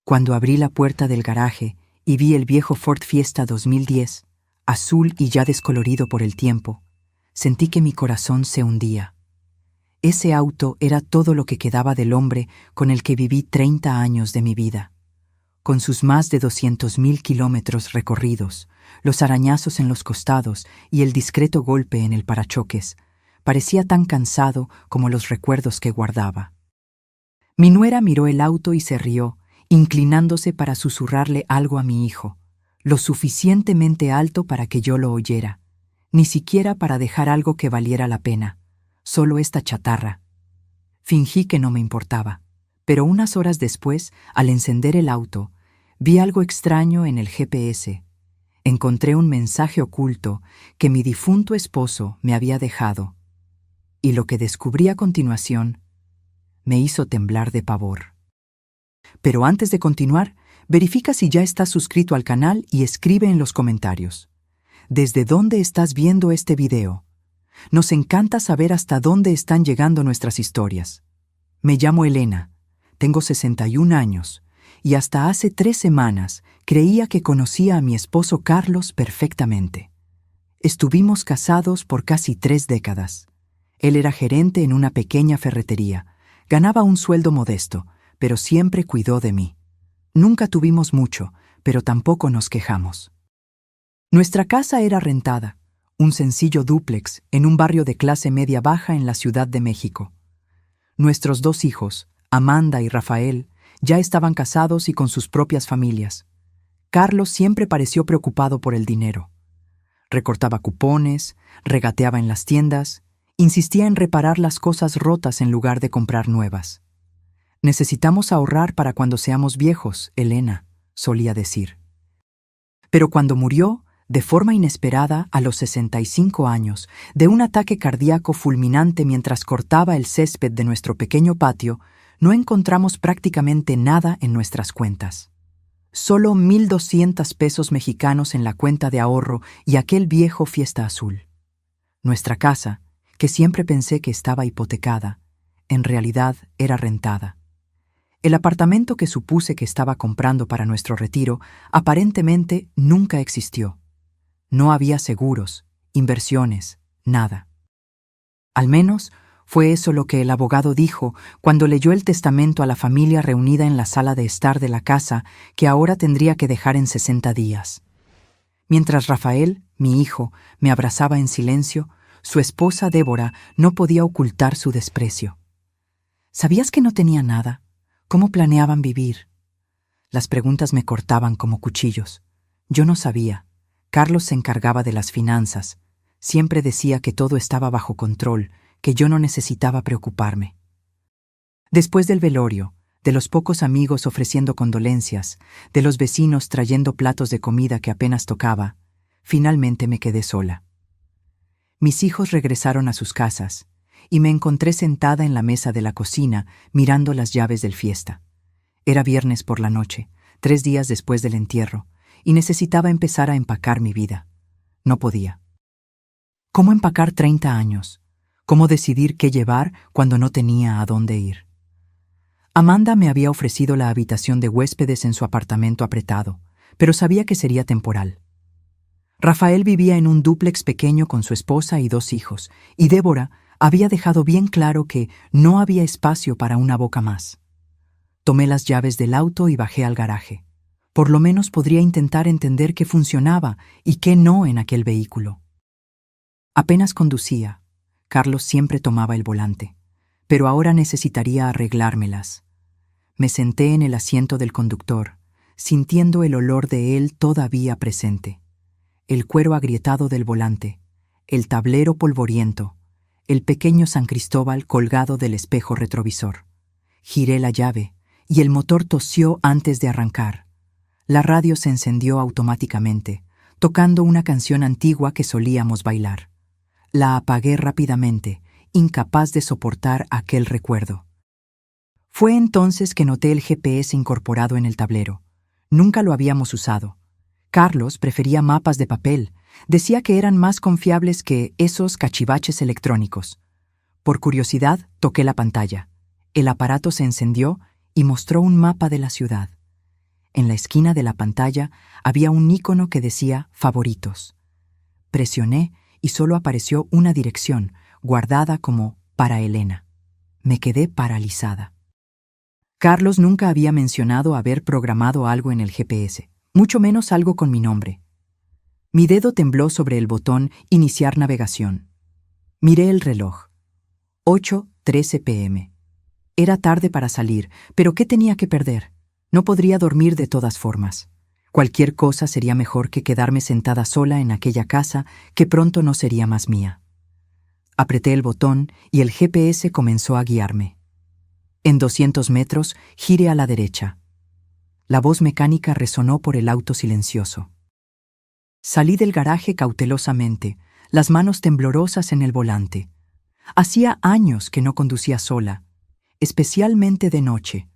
Cuando abrí la puerta del garaje y vi el viejo Ford Fiesta 2010, azul y ya descolorido por el tiempo, sentí que mi corazón se hundía. Ese auto era todo lo que quedaba del hombre con el que viví 30 años de mi vida. Con sus más de 200.000 kilómetros recorridos, los arañazos en los costados y el discreto golpe en el parachoques, parecía tan cansado como los recuerdos que guardaba. Mi nuera miró el auto y se rió, inclinándose para susurrarle algo a mi hijo, lo suficientemente alto para que yo lo oyera, ni siquiera para dejar algo que valiera la pena, solo esta chatarra. Fingí que no me importaba, pero unas horas después, al encender el auto, vi algo extraño en el GPS. Encontré un mensaje oculto que mi difunto esposo me había dejado, y lo que descubrí a continuación me hizo temblar de pavor. Pero antes de continuar, verifica si ya estás suscrito al canal y escribe en los comentarios. ¿Desde dónde estás viendo este video? Nos encanta saber hasta dónde están llegando nuestras historias. Me llamo Elena, tengo 61 años, y hasta hace 3 semanas creía que conocía a mi esposo Carlos perfectamente. Estuvimos casados por casi 3 décadas. Él era gerente en una pequeña ferretería, ganaba un sueldo modesto, pero siempre cuidó de mí. Nunca tuvimos mucho, pero tampoco nos quejamos. Nuestra casa era rentada, un sencillo dúplex en un barrio de clase media-baja en la Ciudad de México. Nuestros 2 hijos, Amanda y Rafael, ya estaban casados y con sus propias familias. Carlos siempre pareció preocupado por el dinero. Recortaba cupones, regateaba en las tiendas, insistía en reparar las cosas rotas en lugar de comprar nuevas. «Necesitamos ahorrar para cuando seamos viejos, Elena», solía decir. Pero cuando murió, de forma inesperada, a los 65 años, de un ataque cardíaco fulminante mientras cortaba el césped de nuestro pequeño patio, no encontramos prácticamente nada en nuestras cuentas. Solo 1,200 pesos mexicanos en la cuenta de ahorro y aquel viejo Fiesta azul. Nuestra casa, que siempre pensé que estaba hipotecada, en realidad era rentada. El apartamento que supuse que estaba comprando para nuestro retiro aparentemente nunca existió. No había seguros, inversiones, nada. Al menos fue eso lo que el abogado dijo cuando leyó el testamento a la familia reunida en la sala de estar de la casa que ahora tendría que dejar en 60 días. Mientras Rafael, mi hijo, me abrazaba en silencio, su esposa Débora no podía ocultar su desprecio. ¿Sabías que no tenía nada? ¿Cómo planeaban vivir? Las preguntas me cortaban como cuchillos. Yo no sabía. Carlos se encargaba de las finanzas. Siempre decía que todo estaba bajo control, que yo no necesitaba preocuparme. Después del velorio, de los pocos amigos ofreciendo condolencias, de los vecinos trayendo platos de comida que apenas tocaba, finalmente me quedé sola. Mis hijos regresaron a sus casas, y me encontré sentada en la mesa de la cocina mirando las llaves del Fiesta. Era viernes por la noche, 3 días después del entierro, y necesitaba empezar a empacar mi vida. No podía. ¿Cómo empacar 30 años? ¿Cómo decidir qué llevar cuando no tenía a dónde ir? Amanda me había ofrecido la habitación de huéspedes en su apartamento apretado, pero sabía que sería temporal. Rafael vivía en un dúplex pequeño con su esposa y 2 hijos, y Débora había dejado bien claro que no había espacio para una boca más. Tomé las llaves del auto y bajé al garaje. Por lo menos podría intentar entender qué funcionaba y qué no en aquel vehículo. Apenas conducía. Carlos siempre tomaba el volante, pero ahora necesitaría arreglármelas. Me senté en el asiento del conductor, sintiendo el olor de él todavía presente. El cuero agrietado del volante, el tablero polvoriento, el pequeño San Cristóbal colgado del espejo retrovisor. Giré la llave y el motor tosió antes de arrancar. La radio se encendió automáticamente, tocando una canción antigua que solíamos bailar. La apagué rápidamente, incapaz de soportar aquel recuerdo. Fue entonces que noté el GPS incorporado en el tablero. Nunca lo habíamos usado. Carlos prefería mapas de papel. Decía que eran más confiables que esos cachivaches electrónicos. Por curiosidad, toqué la pantalla. El aparato se encendió y mostró un mapa de la ciudad. En la esquina de la pantalla había un icono que decía Favoritos. Presioné y solo apareció una dirección, guardada como para Elena. Me quedé paralizada. Carlos nunca había mencionado haber programado algo en el GPS, mucho menos algo con mi nombre. Mi dedo tembló sobre el botón Iniciar navegación. Miré el reloj. 8:13 p.m. Era tarde para salir, pero ¿qué tenía que perder? No podría dormir de todas formas. Cualquier cosa sería mejor que quedarme sentada sola en aquella casa que pronto no sería más mía. Apreté el botón y el GPS comenzó a guiarme. En 200 metros, gire a la derecha. La voz mecánica resonó por el auto silencioso. Salí del garaje cautelosamente, las manos temblorosas en el volante. Hacía años que no conducía sola, especialmente de noche.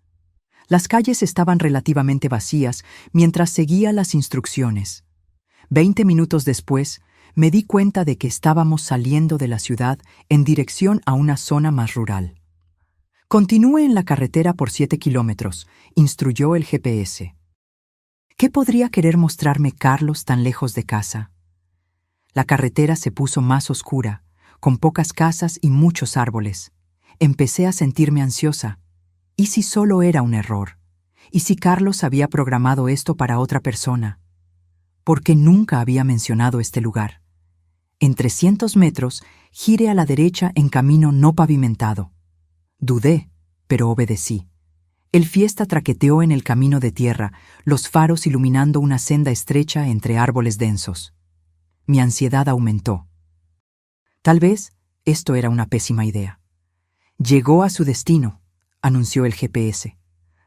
Las calles estaban relativamente vacías mientras seguía las instrucciones. 20 minutos después, me di cuenta de que estábamos saliendo de la ciudad en dirección a una zona más rural. Continúe en la carretera por 7 kilómetros, instruyó el GPS. ¿Qué podría querer mostrarme Carlos tan lejos de casa? La carretera se puso más oscura, con pocas casas y muchos árboles. Empecé a sentirme ansiosa. ¿Y si solo era un error? ¿Y si Carlos había programado esto para otra persona? ¿Por qué nunca había mencionado este lugar? En 300 metros, gire a la derecha en camino no pavimentado. Dudé, pero obedecí. El Fiesta traqueteó en el camino de tierra, los faros iluminando una senda estrecha entre árboles densos. Mi ansiedad aumentó. Tal vez esto era una pésima idea. Llegó a su destino, anunció el GPS.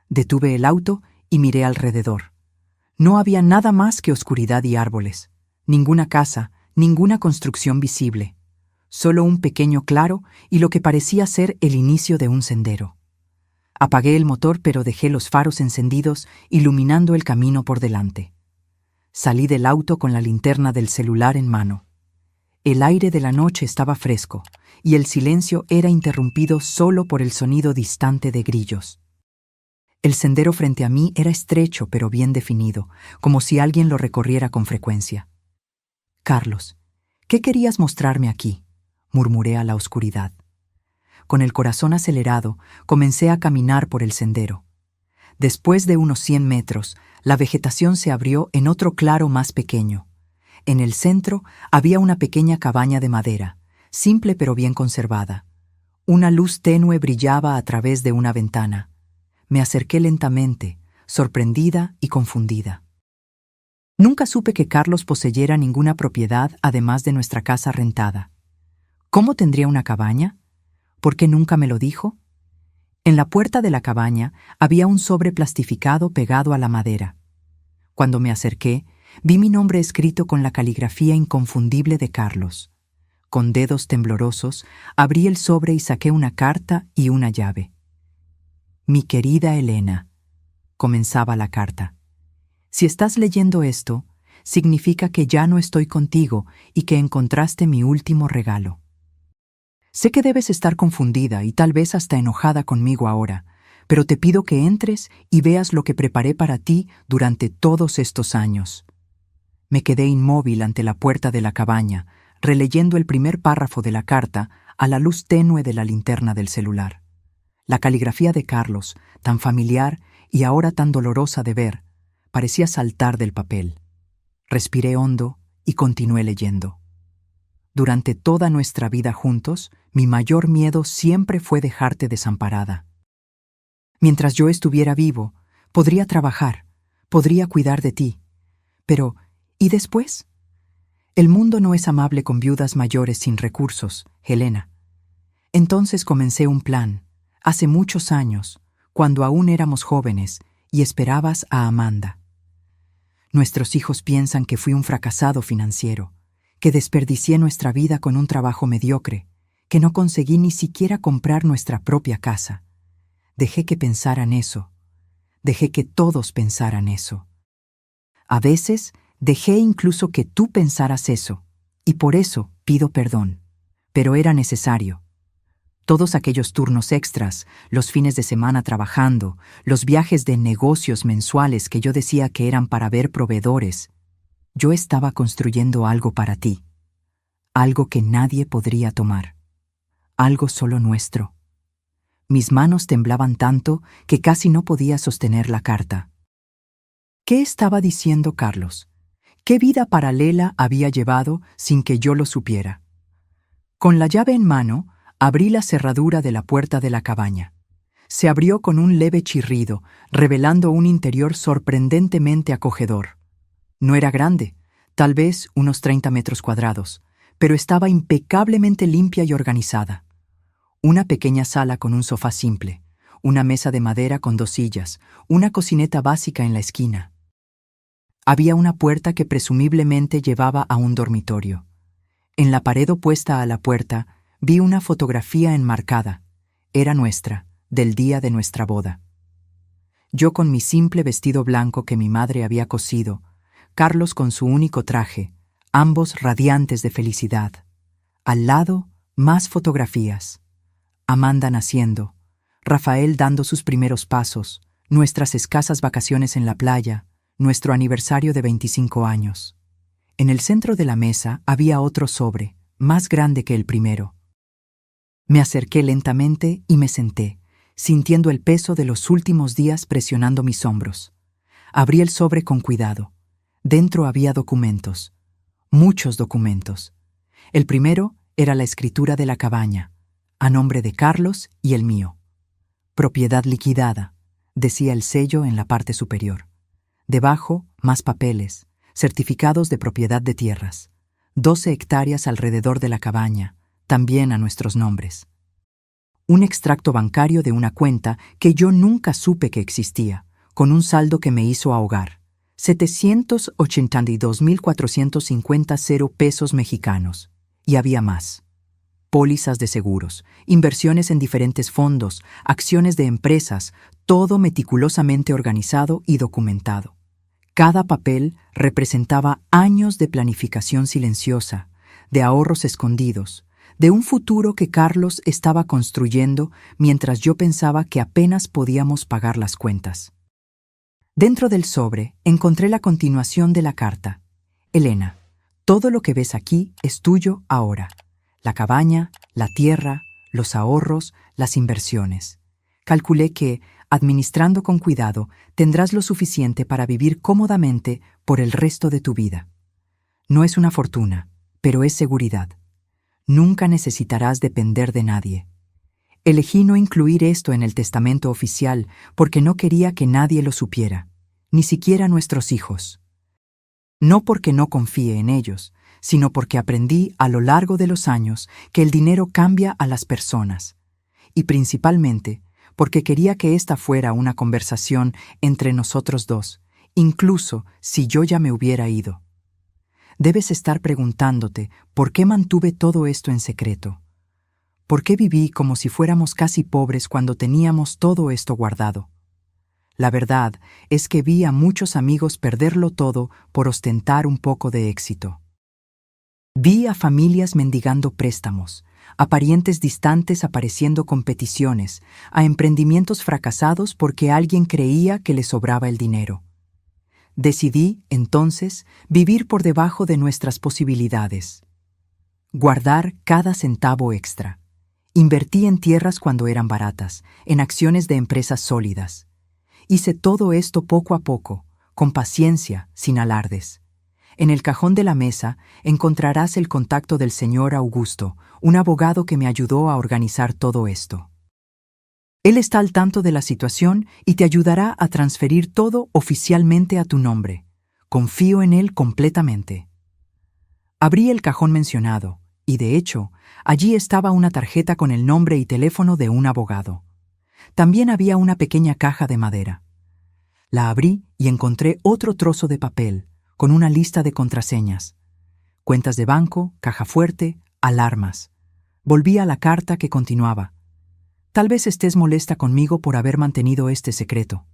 Detuve el auto y miré alrededor. No había nada más que oscuridad y árboles. Ninguna casa, ninguna construcción visible. Solo un pequeño claro y lo que parecía ser el inicio de un sendero. Apagué el motor, pero dejé los faros encendidos, iluminando el camino por delante. Salí del auto con la linterna del celular en mano. El aire de la noche estaba fresco, y el silencio era interrumpido solo por el sonido distante de grillos. El sendero frente a mí era estrecho pero bien definido, como si alguien lo recorriera con frecuencia. «Carlos, ¿qué querías mostrarme aquí?», murmuré a la oscuridad. Con el corazón acelerado, comencé a caminar por el sendero. Después de unos 100 metros, la vegetación se abrió en otro claro más pequeño. En el centro había una pequeña cabaña de madera, simple pero bien conservada. Una luz tenue brillaba a través de una ventana. Me acerqué lentamente, sorprendida y confundida. Nunca supe que Carlos poseyera ninguna propiedad además de nuestra casa rentada. ¿Cómo tendría una cabaña? ¿Por qué nunca me lo dijo? En la puerta de la cabaña había un sobre plastificado pegado a la madera. Cuando me acerqué, vi mi nombre escrito con la caligrafía inconfundible de Carlos. Con dedos temblorosos, abrí el sobre y saqué una carta y una llave. «Mi querida Elena», comenzaba la carta. «Si estás leyendo esto, significa que ya no estoy contigo y que encontraste mi último regalo. Sé que debes estar confundida y tal vez hasta enojada conmigo ahora, pero te pido que entres y veas lo que preparé para ti durante todos estos años». Me quedé inmóvil ante la puerta de la cabaña, releyendo el primer párrafo de la carta a la luz tenue de la linterna del celular. La caligrafía de Carlos, tan familiar y ahora tan dolorosa de ver, parecía saltar del papel. Respiré hondo y continué leyendo. «Durante toda nuestra vida juntos, mi mayor miedo siempre fue dejarte desamparada. Mientras yo estuviera vivo, podría trabajar, podría cuidar de ti. Pero, ¿y después? El mundo no es amable con viudas mayores sin recursos, Helena. Entonces comencé un plan, hace muchos años, cuando aún éramos jóvenes y esperabas a Amanda. Nuestros hijos piensan que fui un fracasado financiero, que desperdicié nuestra vida con un trabajo mediocre, que no conseguí ni siquiera comprar nuestra propia casa. Dejé que pensaran eso. Dejé que todos pensaran eso. A veces dejé incluso que tú pensaras eso, y por eso pido perdón. Pero era necesario. Todos aquellos turnos extras, los fines de semana trabajando, los viajes de negocios mensuales que yo decía que eran para ver proveedores. Yo estaba construyendo algo para ti, algo que nadie podría tomar, algo solo nuestro. Mis manos temblaban tanto que casi no podía sostener la carta. ¿Qué estaba diciendo Carlos? ¿Qué vida paralela había llevado sin que yo lo supiera? Con la llave en mano, abrí la cerradura de la puerta de la cabaña. Se abrió con un leve chirrido, revelando un interior sorprendentemente acogedor. No era grande, tal vez unos 30 metros cuadrados, pero estaba impecablemente limpia y organizada. Una pequeña sala con un sofá simple, una mesa de madera con 2 sillas, una cocineta básica en la esquina. Había una puerta que presumiblemente llevaba a un dormitorio. En la pared opuesta a la puerta vi una fotografía enmarcada. Era nuestra, del día de nuestra boda. Yo con mi simple vestido blanco que mi madre había cosido, Carlos con su único traje, ambos radiantes de felicidad. Al lado, más fotografías. Amanda naciendo, Rafael dando sus primeros pasos, nuestras escasas vacaciones en la playa, nuestro aniversario de 25 años. En el centro de la mesa había otro sobre, más grande que el primero. Me acerqué lentamente y me senté, sintiendo el peso de los últimos días presionando mis hombros. Abrí el sobre con cuidado. Dentro había documentos, muchos documentos. El primero era la escritura de la cabaña, a nombre de Carlos y el mío. Propiedad liquidada, decía el sello en la parte superior. Debajo, más papeles, certificados de propiedad de tierras. 12 hectáreas alrededor de la cabaña, también a nuestros nombres. Un extracto bancario de una cuenta que yo nunca supe que existía, con un saldo que me hizo ahogar. 782.450 pesos mexicanos. Y había más. Pólizas de seguros, inversiones en diferentes fondos, acciones de empresas, todo meticulosamente organizado y documentado. Cada papel representaba años de planificación silenciosa, de ahorros escondidos, de un futuro que Carlos estaba construyendo mientras yo pensaba que apenas podíamos pagar las cuentas. Dentro del sobre encontré la continuación de la carta. Elena, todo lo que ves aquí es tuyo ahora. La cabaña, la tierra, los ahorros, las inversiones. Calculé que, administrando con cuidado, tendrás lo suficiente para vivir cómodamente por el resto de tu vida. No es una fortuna, pero es seguridad. Nunca necesitarás depender de nadie. Elegí no incluir esto en el testamento oficial porque no quería que nadie lo supiera, ni siquiera nuestros hijos. No porque no confíe en ellos, sino porque aprendí a lo largo de los años que el dinero cambia a las personas, y principalmente porque quería que esta fuera una conversación entre nosotros dos, incluso si yo ya me hubiera ido. Debes estar preguntándote por qué mantuve todo esto en secreto. ¿Por qué viví como si fuéramos casi pobres cuando teníamos todo esto guardado? La verdad es que vi a muchos amigos perderlo todo por ostentar un poco de éxito. Vi a familias mendigando préstamos, a parientes distantes apareciendo con peticiones, a emprendimientos fracasados porque alguien creía que les sobraba el dinero. Decidí, entonces, vivir por debajo de nuestras posibilidades. Guardar cada centavo extra. Invertí en tierras cuando eran baratas, en acciones de empresas sólidas. Hice todo esto poco a poco, con paciencia, sin alardes. En el cajón de la mesa encontrarás el contacto del señor Augusto, un abogado que me ayudó a organizar todo esto. Él está al tanto de la situación y te ayudará a transferir todo oficialmente a tu nombre. Confío en él completamente. Abrí el cajón mencionado, y de hecho, allí estaba una tarjeta con el nombre y teléfono de un abogado. También había una pequeña caja de madera. La abrí y encontré otro trozo de papel, con una lista de contraseñas. Cuentas de banco, caja fuerte, alarmas. Volví a la carta que continuaba. Tal vez estés molesta conmigo por haber mantenido este secreto.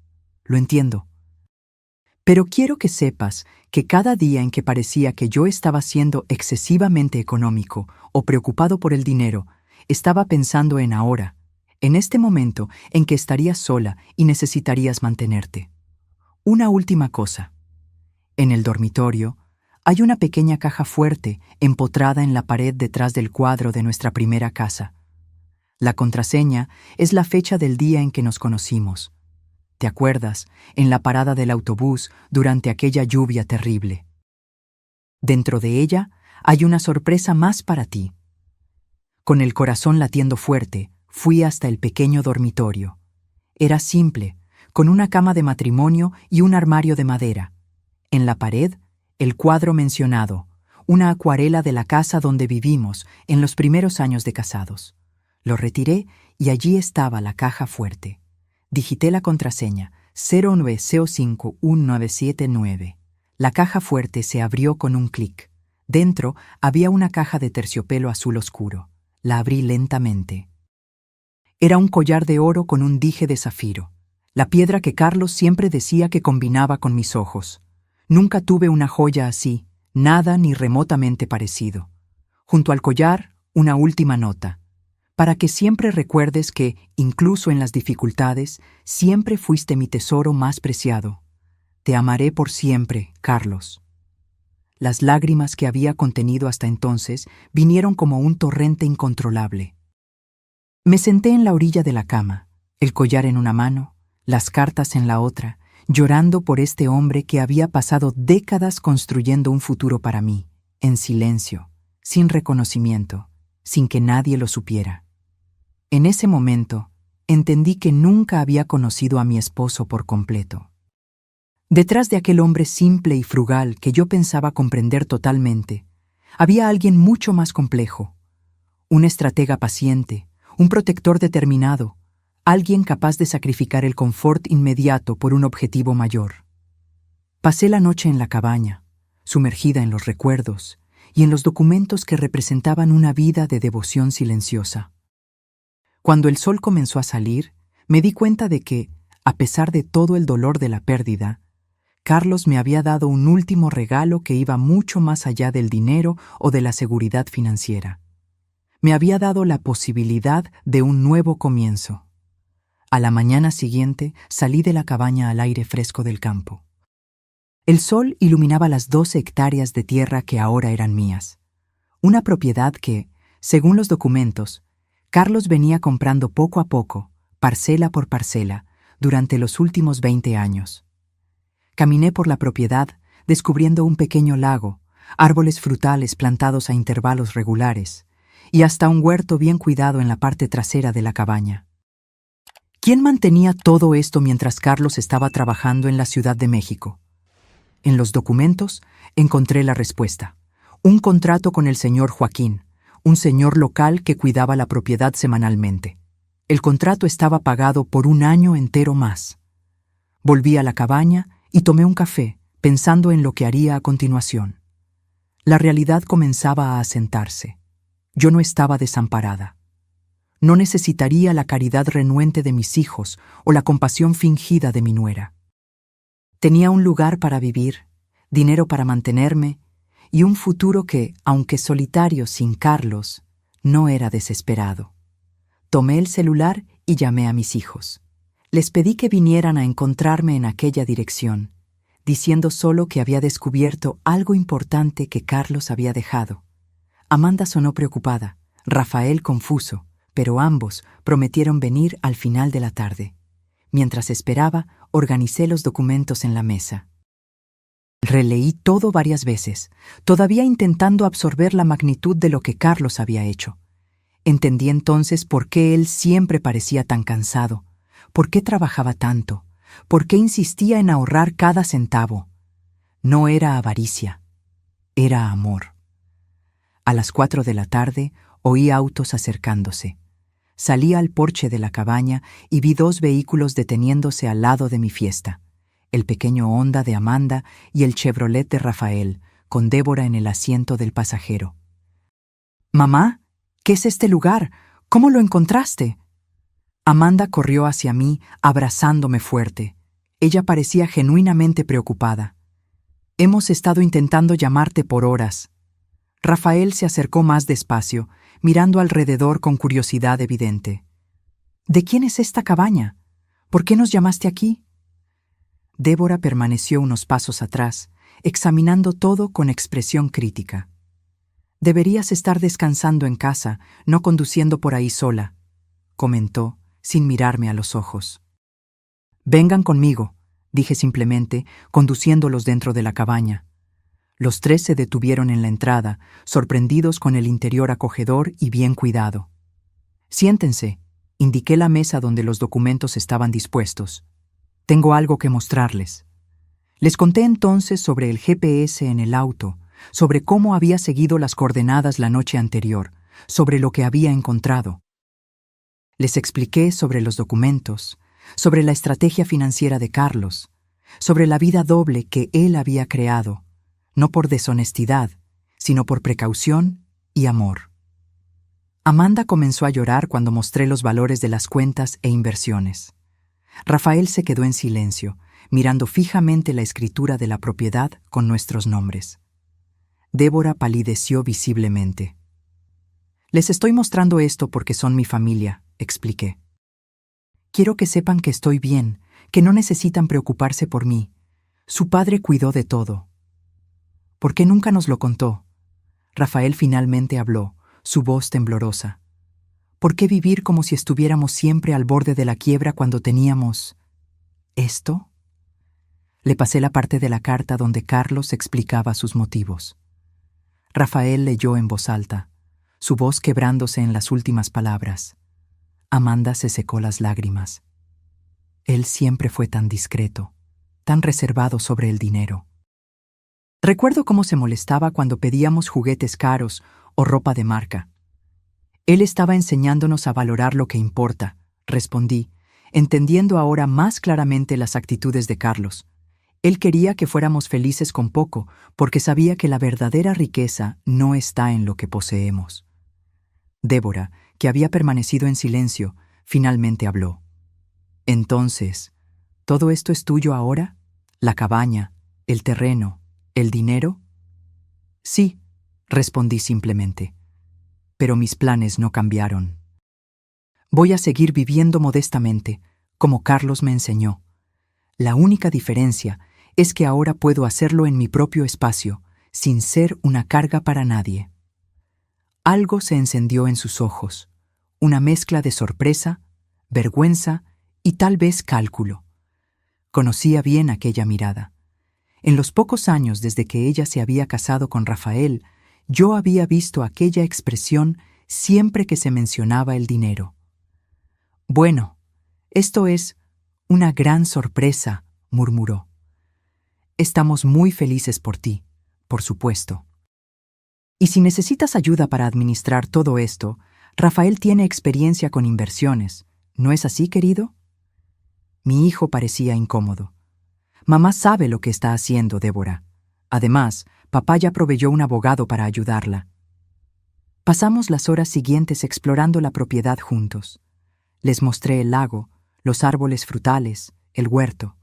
Lo entiendo. Pero quiero que sepas que cada día en que parecía que yo estaba siendo excesivamente económico o preocupado por el dinero, Estaba pensando en ahora, en este momento en que estarías sola y necesitarías mantenerte. Una última cosa. En el dormitorio hay una pequeña caja fuerte empotrada en la pared detrás del cuadro de nuestra primera casa. La contraseña es la fecha del día en que nos conocimos. ¿Te acuerdas? En la parada del autobús durante aquella lluvia terrible. Dentro de ella hay una sorpresa más para ti. Con el corazón latiendo fuerte, fui hasta el pequeño dormitorio. Era simple, con una cama de matrimonio y un armario de madera. En la pared, el cuadro mencionado, una acuarela de la casa donde vivimos en los primeros años de casados. Lo retiré y allí estaba la caja fuerte. Digité la contraseña 09051979. La caja fuerte se abrió con un clic. Dentro había una caja de terciopelo azul oscuro. La abrí lentamente. Era un collar de oro con un dije de zafiro, la piedra que Carlos siempre decía que combinaba con mis ojos. Nunca tuve una joya así, nada ni remotamente parecido. Junto al collar, una última nota. Para que siempre recuerdes que, incluso en las dificultades, siempre fuiste mi tesoro más preciado. Te amaré por siempre, Carlos. Las lágrimas que había contenido hasta entonces vinieron como un torrente incontrolable. Me senté en la orilla de la cama, el collar en una mano, las cartas en la otra, llorando por este hombre que había pasado décadas construyendo un futuro para mí, en silencio, sin reconocimiento, sin que nadie lo supiera. En ese momento, entendí que nunca había conocido a mi esposo por completo. Detrás de aquel hombre simple y frugal que yo pensaba comprender totalmente, había alguien mucho más complejo, un estratega paciente, un protector determinado, alguien capaz de sacrificar el confort inmediato por un objetivo mayor. Pasé la noche en la cabaña, sumergida en los recuerdos y en los documentos que representaban una vida de devoción silenciosa. Cuando el sol comenzó a salir, me di cuenta de que, a pesar de todo el dolor de la pérdida, Carlos me había dado un último regalo que iba mucho más allá del dinero o de la seguridad financiera. Me había dado la posibilidad de un nuevo comienzo. A la mañana siguiente salí de la cabaña al aire fresco del campo. El sol iluminaba las 12 hectáreas de tierra que ahora eran mías. Una propiedad que, según los documentos, Carlos venía comprando poco a poco, parcela por parcela, durante los últimos 20 años. Caminé por la propiedad, descubriendo un pequeño lago, árboles frutales plantados a intervalos regulares, y hasta un huerto bien cuidado en la parte trasera de la cabaña. ¿Quién mantenía todo esto mientras Carlos estaba trabajando en la Ciudad de México? En los documentos encontré la respuesta. Un contrato con el señor Joaquín, un señor local que cuidaba la propiedad semanalmente. El contrato estaba pagado por un año entero más. Volví a la cabaña y tomé un café, pensando en lo que haría a continuación. La realidad comenzaba a asentarse. Yo no estaba desamparada. No necesitaría la caridad renuente de mis hijos o la compasión fingida de mi nuera. Tenía un lugar para vivir, dinero para mantenerme y un futuro que, aunque solitario sin Carlos, no era desesperado. Tomé el celular y llamé a mis hijos. Les pedí que vinieran a encontrarme en aquella dirección, diciendo solo que había descubierto algo importante que Carlos había dejado. Amanda sonó preocupada, Rafael confuso, pero ambos prometieron venir al final de la tarde. Mientras esperaba, organicé los documentos en la mesa. Releí todo varias veces, todavía intentando absorber la magnitud de lo que Carlos había hecho. Entendí entonces por qué él siempre parecía tan cansado, por qué trabajaba tanto, por qué insistía en ahorrar cada centavo. No era avaricia, era amor. A las 4 de la tarde oí autos acercándose. Salí al porche de la cabaña y vi 2 vehículos deteniéndose al lado de mi fiesta. El pequeño Honda de Amanda y el Chevrolet de Rafael, con Débora en el asiento del pasajero. «Mamá, ¿qué es este lugar? ¿Cómo lo encontraste?» Amanda corrió hacia mí, abrazándome fuerte. Ella parecía genuinamente preocupada. «Hemos estado intentando llamarte por horas». Rafael se acercó más despacio, mirando alrededor con curiosidad evidente. ¿De quién es esta cabaña? ¿Por qué nos llamaste aquí? Débora permaneció unos pasos atrás, examinando todo con expresión crítica. Deberías estar descansando en casa, no conduciendo por ahí sola, comentó, sin mirarme a los ojos. Vengan conmigo, dije simplemente, conduciéndolos dentro de la cabaña. Los tres se detuvieron en la entrada, sorprendidos con el interior acogedor y bien cuidado. Siéntense, indiqué la mesa donde los documentos estaban dispuestos. Tengo algo que mostrarles. Les conté entonces sobre el GPS en el auto, sobre cómo había seguido las coordenadas la noche anterior, sobre lo que había encontrado. Les expliqué sobre los documentos, sobre la estrategia financiera de Carlos, sobre la vida doble que él había creado, no por deshonestidad, sino por precaución y amor. Amanda comenzó a llorar cuando mostré los valores de las cuentas e inversiones. Rafael se quedó en silencio, mirando fijamente la escritura de la propiedad con nuestros nombres. Débora palideció visiblemente. Les estoy mostrando esto porque son mi familia, expliqué. Quiero que sepan que estoy bien, que no necesitan preocuparse por mí. Su padre cuidó de todo. ¿Por qué nunca nos lo contó? Rafael finalmente habló, su voz temblorosa. ¿Por qué vivir como si estuviéramos siempre al borde de la quiebra cuando teníamos... ¿esto? Le pasé la parte de la carta donde Carlos explicaba sus motivos. Rafael leyó en voz alta, su voz quebrándose en las últimas palabras. Amanda se secó las lágrimas. Él siempre fue tan discreto, tan reservado sobre el dinero. Recuerdo cómo se molestaba cuando pedíamos juguetes caros o ropa de marca. Él estaba enseñándonos a valorar lo que importa, respondí, entendiendo ahora más claramente las actitudes de Carlos. Él quería que fuéramos felices con poco, porque sabía que la verdadera riqueza no está en lo que poseemos. Débora, que había permanecido en silencio, finalmente habló. Entonces, ¿todo esto es tuyo ahora? ¿La cabaña, el terreno, el dinero? Sí, respondí simplemente. Pero mis planes no cambiaron. Voy a seguir viviendo modestamente, como Carlos me enseñó. La única diferencia es que ahora puedo hacerlo en mi propio espacio, sin ser una carga para nadie. Algo se encendió en sus ojos, una mezcla de sorpresa, vergüenza y tal vez cálculo. Conocía bien aquella mirada. En los pocos años desde que ella se había casado con Rafael, yo había visto aquella expresión siempre que se mencionaba el dinero. Bueno, esto es una gran sorpresa, murmuró. Estamos muy felices por ti, por supuesto. Y si necesitas ayuda para administrar todo esto, Rafael tiene experiencia con inversiones, ¿no es así, querido? Mi hijo parecía incómodo. Mamá sabe lo que está haciendo, Débora. Además, papá ya proveyó un abogado para ayudarla. Pasamos las horas siguientes explorando la propiedad juntos. Les mostré el lago, los árboles frutales, el huerto.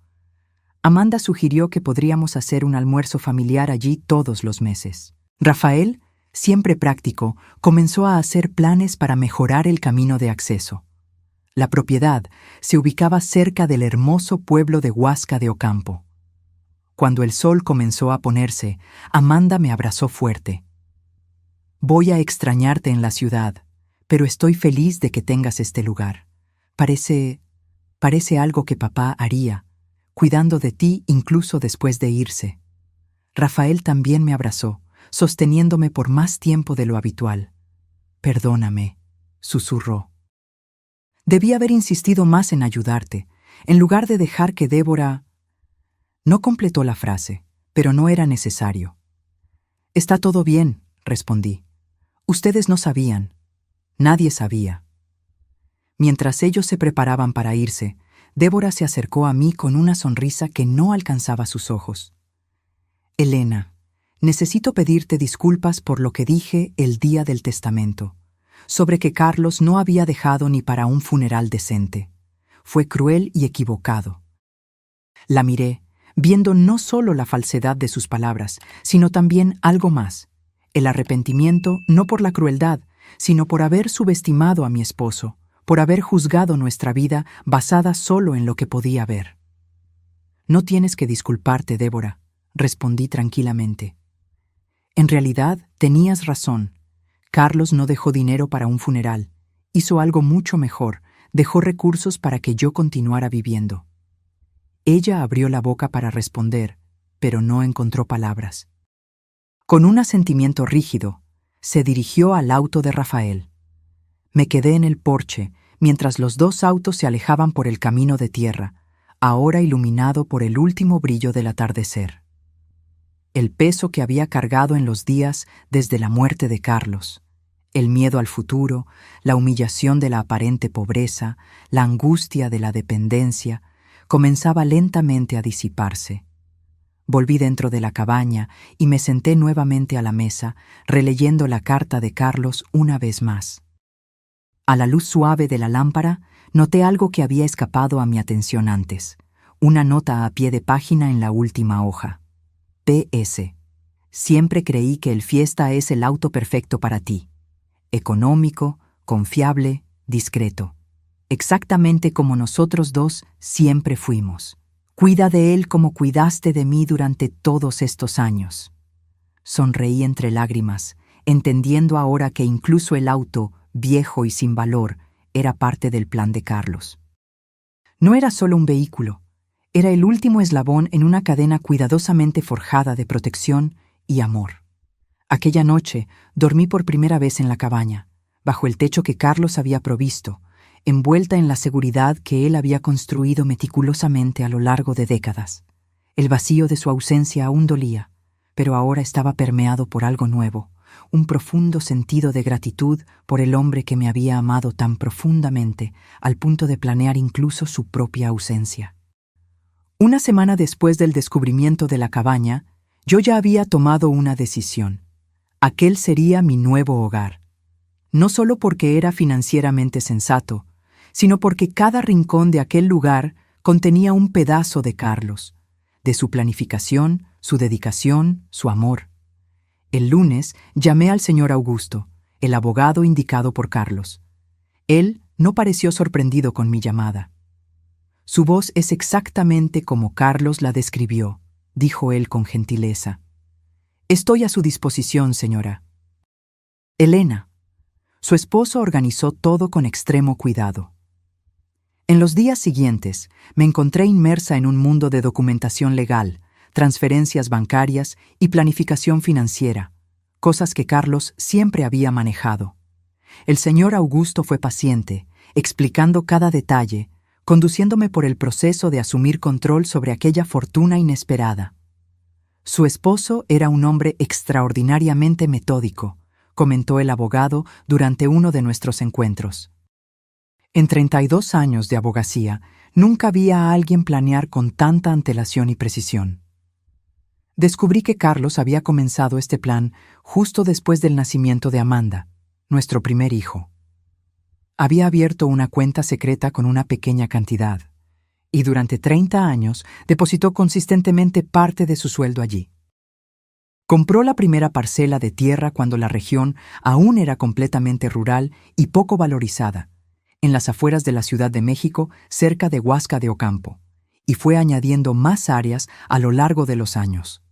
Amanda sugirió que podríamos hacer un almuerzo familiar allí todos los meses. Rafael, siempre práctico, comenzó a hacer planes para mejorar el camino de acceso. La propiedad se ubicaba cerca del hermoso pueblo de Huasca de Ocampo. Cuando el sol comenzó a ponerse, Amanda me abrazó fuerte. Voy a extrañarte en la ciudad, pero estoy feliz de que tengas este lugar. Parece algo que papá haría, cuidando de ti incluso después de irse. Rafael también me abrazó, sosteniéndome por más tiempo de lo habitual. Perdóname, susurró. Debí haber insistido más en ayudarte, en lugar de dejar que Débora... No completó la frase, pero no era necesario. Está todo bien, respondí. Ustedes no sabían. Nadie sabía. Mientras ellos se preparaban para irse, Débora se acercó a mí con una sonrisa que no alcanzaba sus ojos. Elena, necesito pedirte disculpas por lo que dije el día del testamento, sobre que Carlos no había dejado ni para un funeral decente. Fue cruel y equivocado. La miré, viendo no solo la falsedad de sus palabras, sino también algo más, el arrepentimiento no por la crueldad, sino por haber subestimado a mi esposo, por haber juzgado nuestra vida basada solo en lo que podía ver. No tienes que disculparte, Débora, respondí tranquilamente. En realidad, tenías razón. Carlos no dejó dinero para un funeral. Hizo algo mucho mejor, dejó recursos para que yo continuara viviendo. Ella abrió la boca para responder, pero no encontró palabras. Con un asentimiento rígido, se dirigió al auto de Rafael. Me quedé en el porche mientras los dos autos se alejaban por el camino de tierra, ahora iluminado por el último brillo del atardecer. El peso que había cargado en los días desde la muerte de Carlos, el miedo al futuro, la humillación de la aparente pobreza, la angustia de la dependencia, comenzaba lentamente a disiparse. Volví dentro de la cabaña y me senté nuevamente a la mesa, releyendo la carta de Carlos una vez más. A la luz suave de la lámpara, noté algo que había escapado a mi atención antes, una nota a pie de página en la última hoja. P.S. Siempre creí que el Fiesta es el auto perfecto para ti. Económico, confiable, discreto. Exactamente como nosotros dos siempre fuimos. Cuida de él como cuidaste de mí durante todos estos años. Sonreí entre lágrimas, entendiendo ahora que incluso el auto, viejo y sin valor, era parte del plan de Carlos. No era solo un vehículo, era el último eslabón en una cadena cuidadosamente forjada de protección y amor. Aquella noche dormí por primera vez en la cabaña, bajo el techo que Carlos había provisto, envuelta en la seguridad que él había construido meticulosamente a lo largo de décadas. El vacío de su ausencia aún dolía, pero ahora estaba permeado por algo nuevo, un profundo sentido de gratitud por el hombre que me había amado tan profundamente, al punto de planear incluso su propia ausencia. Una semana después del descubrimiento de la cabaña, yo ya había tomado una decisión. Aquel sería mi nuevo hogar. No solo porque era financieramente sensato, sino porque cada rincón de aquel lugar contenía un pedazo de Carlos, de su planificación, su dedicación, su amor. El lunes llamé al señor Augusto, el abogado indicado por Carlos. Él no pareció sorprendido con mi llamada. Su voz es exactamente como Carlos la describió, dijo él con gentileza. Estoy a su disposición, señora. Elena. Su esposo organizó todo con extremo cuidado. En los días siguientes, me encontré inmersa en un mundo de documentación legal, transferencias bancarias y planificación financiera, cosas que Carlos siempre había manejado. El señor Augusto fue paciente, explicando cada detalle, conduciéndome por el proceso de asumir control sobre aquella fortuna inesperada. Su esposo era un hombre extraordinariamente metódico, comentó el abogado durante uno de nuestros encuentros. En 32 años de abogacía, nunca vi a alguien planear con tanta antelación y precisión. Descubrí que Carlos había comenzado este plan justo después del nacimiento de Amanda, nuestro primer hijo. Había abierto una cuenta secreta con una pequeña cantidad, y durante 30 años depositó consistentemente parte de su sueldo allí. Compró la primera parcela de tierra cuando la región aún era completamente rural y poco valorizada, en las afueras de la Ciudad de México, cerca de Huasca de Ocampo, y fue añadiendo más áreas a lo largo de los años.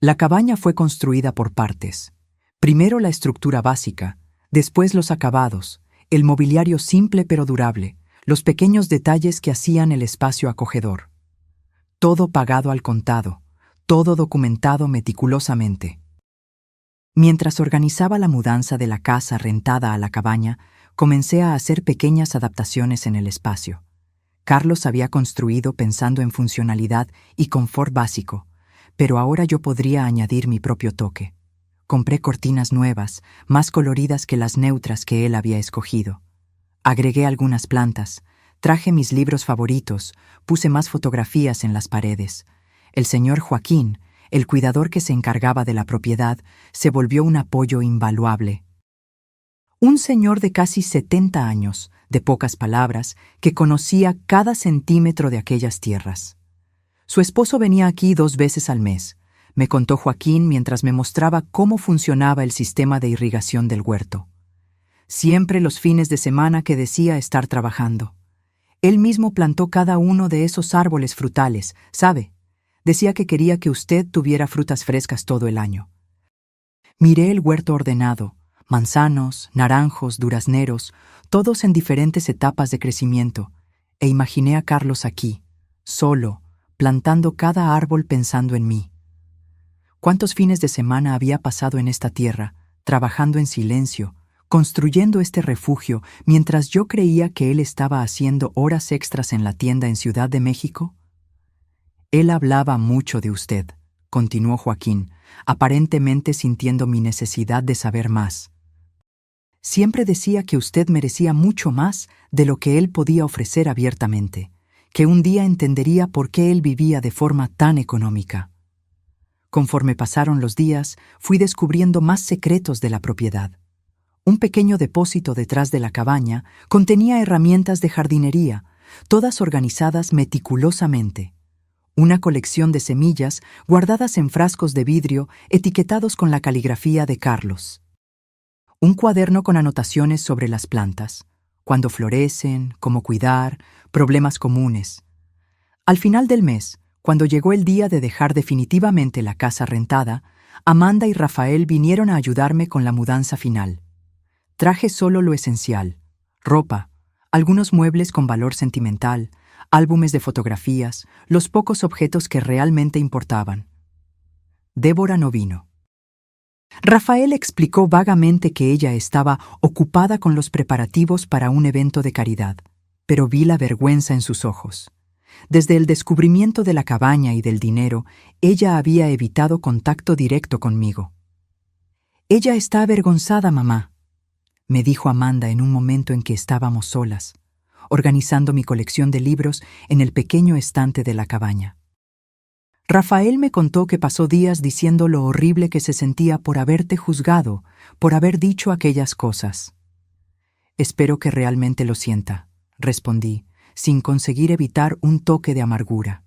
La cabaña fue construida por partes. Primero la estructura básica, después los acabados, el mobiliario simple pero durable, los pequeños detalles que hacían el espacio acogedor. Todo pagado al contado, todo documentado meticulosamente. Mientras organizaba la mudanza de la casa rentada a la cabaña, comencé a hacer pequeñas adaptaciones en el espacio. Carlos había construido pensando en funcionalidad y confort básico, pero ahora yo podría añadir mi propio toque. Compré cortinas nuevas, más coloridas que las neutras que él había escogido. Agregué algunas plantas, traje mis libros favoritos, puse más fotografías en las paredes. El señor Joaquín, el cuidador que se encargaba de la propiedad, se volvió un apoyo invaluable. Un señor de casi 70 años, de pocas palabras, que conocía cada centímetro de aquellas tierras. Su esposo venía aquí 2 veces al mes, me contó Joaquín mientras me mostraba cómo funcionaba el sistema de irrigación del huerto. siempre los fines de semana que decía estar trabajando. Él mismo plantó cada uno de esos árboles frutales, ¿sabe? Decía que quería que usted tuviera frutas frescas todo el año. Miré el huerto ordenado, manzanos, naranjos, durazneros, todos en diferentes etapas de crecimiento, e imaginé a Carlos aquí, solo, plantando cada árbol pensando en mí. ¿Cuántos fines de semana había pasado en esta tierra, trabajando en silencio, construyendo este refugio, mientras yo creía que él estaba haciendo horas extras en la tienda en Ciudad de México? Él hablaba mucho de usted, continuó Joaquín, aparentemente sintiendo mi necesidad de saber más. Siempre decía que usted merecía mucho más de lo que él podía ofrecer abiertamente, que un día entendería por qué él vivía de forma tan económica. Conforme pasaron los días, fui descubriendo más secretos de la propiedad. Un pequeño depósito detrás de la cabaña contenía herramientas de jardinería, todas organizadas meticulosamente. Una colección de semillas guardadas en frascos de vidrio etiquetados con la caligrafía de Carlos. Un cuaderno con anotaciones sobre las plantas, cuándo florecen, cómo cuidar, problemas comunes. Al final del mes, cuando llegó el día de dejar definitivamente la casa rentada, Amanda y Rafael vinieron a ayudarme con la mudanza final. Traje solo lo esencial: ropa, algunos muebles con valor sentimental, álbumes de fotografías, los pocos objetos que realmente importaban. Débora no vino. Rafael explicó vagamente que ella estaba ocupada con los preparativos para un evento de caridad, pero vi la vergüenza en sus ojos. Desde el descubrimiento de la cabaña y del dinero, ella había evitado contacto directo conmigo. «Ella está avergonzada, mamá», me dijo Amanda en un momento en que estábamos solas, organizando mi colección de libros en el pequeño estante de la cabaña. Rafael me contó que pasó días diciendo lo horrible que se sentía por haberte juzgado, por haber dicho aquellas cosas. «Espero que realmente lo sienta», respondí, sin conseguir evitar un toque de amargura.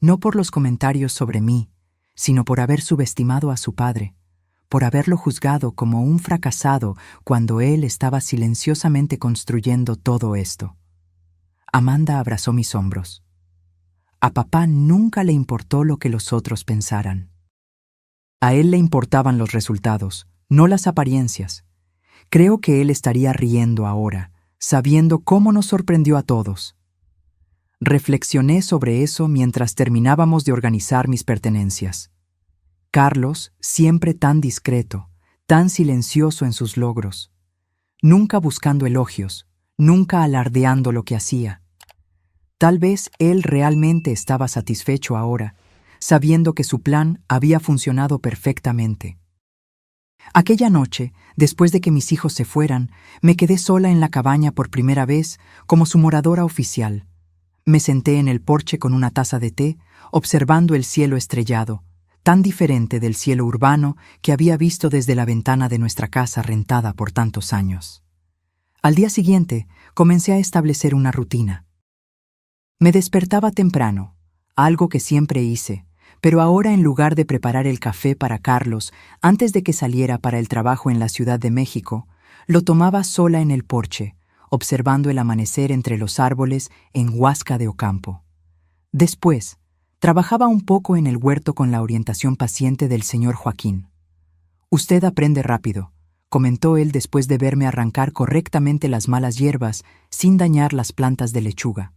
No por los comentarios sobre mí, sino por haber subestimado a su padre, por haberlo juzgado como un fracasado cuando él estaba silenciosamente construyendo todo esto. Amanda abrazó mis hombros. A papá nunca le importó lo que los otros pensaran. A él le importaban los resultados, no las apariencias. Creo que él estaría riendo ahora, sabiendo cómo nos sorprendió a todos. Reflexioné sobre eso mientras terminábamos de organizar mis pertenencias. Carlos, siempre tan discreto, tan silencioso en sus logros, nunca buscando elogios, nunca alardeando lo que hacía. Tal vez él realmente estaba satisfecho ahora, sabiendo que su plan había funcionado perfectamente. Aquella noche, después de que mis hijos se fueran, me quedé sola en la cabaña por primera vez como su moradora oficial. Me senté en el porche con una taza de té, observando el cielo estrellado, tan diferente del cielo urbano que había visto desde la ventana de nuestra casa rentada por tantos años. Al día siguiente, comencé a establecer una rutina. Me despertaba temprano, algo que siempre hice, pero ahora en lugar de preparar el café para Carlos antes de que saliera para el trabajo en la Ciudad de México, lo tomaba sola en el porche, observando el amanecer entre los árboles en Huasca de Ocampo. Después, trabajaba un poco en el huerto con la orientación paciente del señor Joaquín. «Usted aprende rápido», comentó él después de verme arrancar correctamente las malas hierbas sin dañar las plantas de lechuga.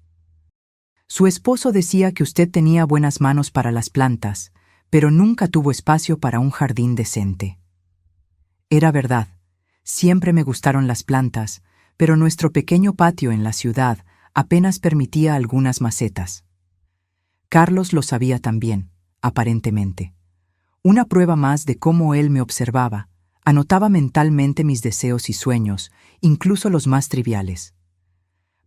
«Su esposo decía que usted tenía buenas manos para las plantas, pero nunca tuvo espacio para un jardín decente». Era verdad, siempre me gustaron las plantas, pero nuestro pequeño patio en la ciudad apenas permitía algunas macetas. Carlos lo sabía también, aparentemente. Una prueba más de cómo él me observaba, anotaba mentalmente mis deseos y sueños, incluso los más triviales.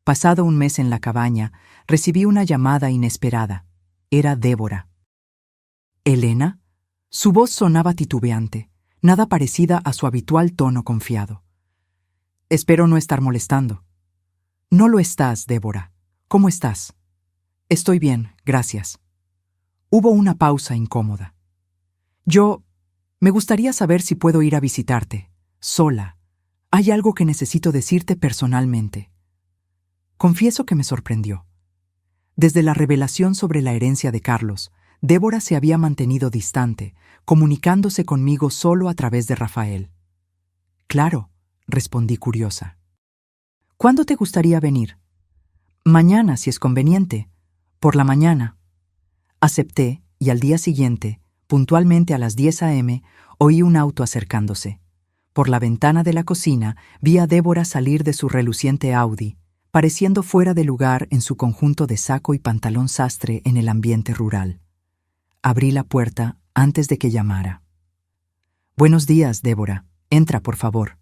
Pasado un mes en la cabaña, recibí una llamada inesperada. Era Débora. «¿Elena?» Su voz sonaba titubeante, nada parecida a su habitual tono confiado. «Espero no estar molestando». «No lo estás, Débora. ¿Cómo estás?» «Estoy bien, gracias». Hubo una pausa incómoda. Me gustaría saber si puedo ir a visitarte, sola, Hay algo que necesito decirte personalmente. Confieso que me sorprendió. Desde la revelación sobre la herencia de Carlos, Débora se había mantenido distante, comunicándose conmigo solo a través de Rafael. Claro, respondí curiosa. ¿Cuándo te gustaría venir? Mañana, si es conveniente. Por la mañana. Acepté, y al día siguiente, puntualmente a las 10 a.m., oí un auto acercándose. Por la ventana de la cocina vi a Débora salir de su reluciente Audi, pareciendo fuera de lugar en su conjunto de saco y pantalón sastre en el ambiente rural. Abrí la puerta antes de que llamara. «Buenos días, Débora. Entra, por favor».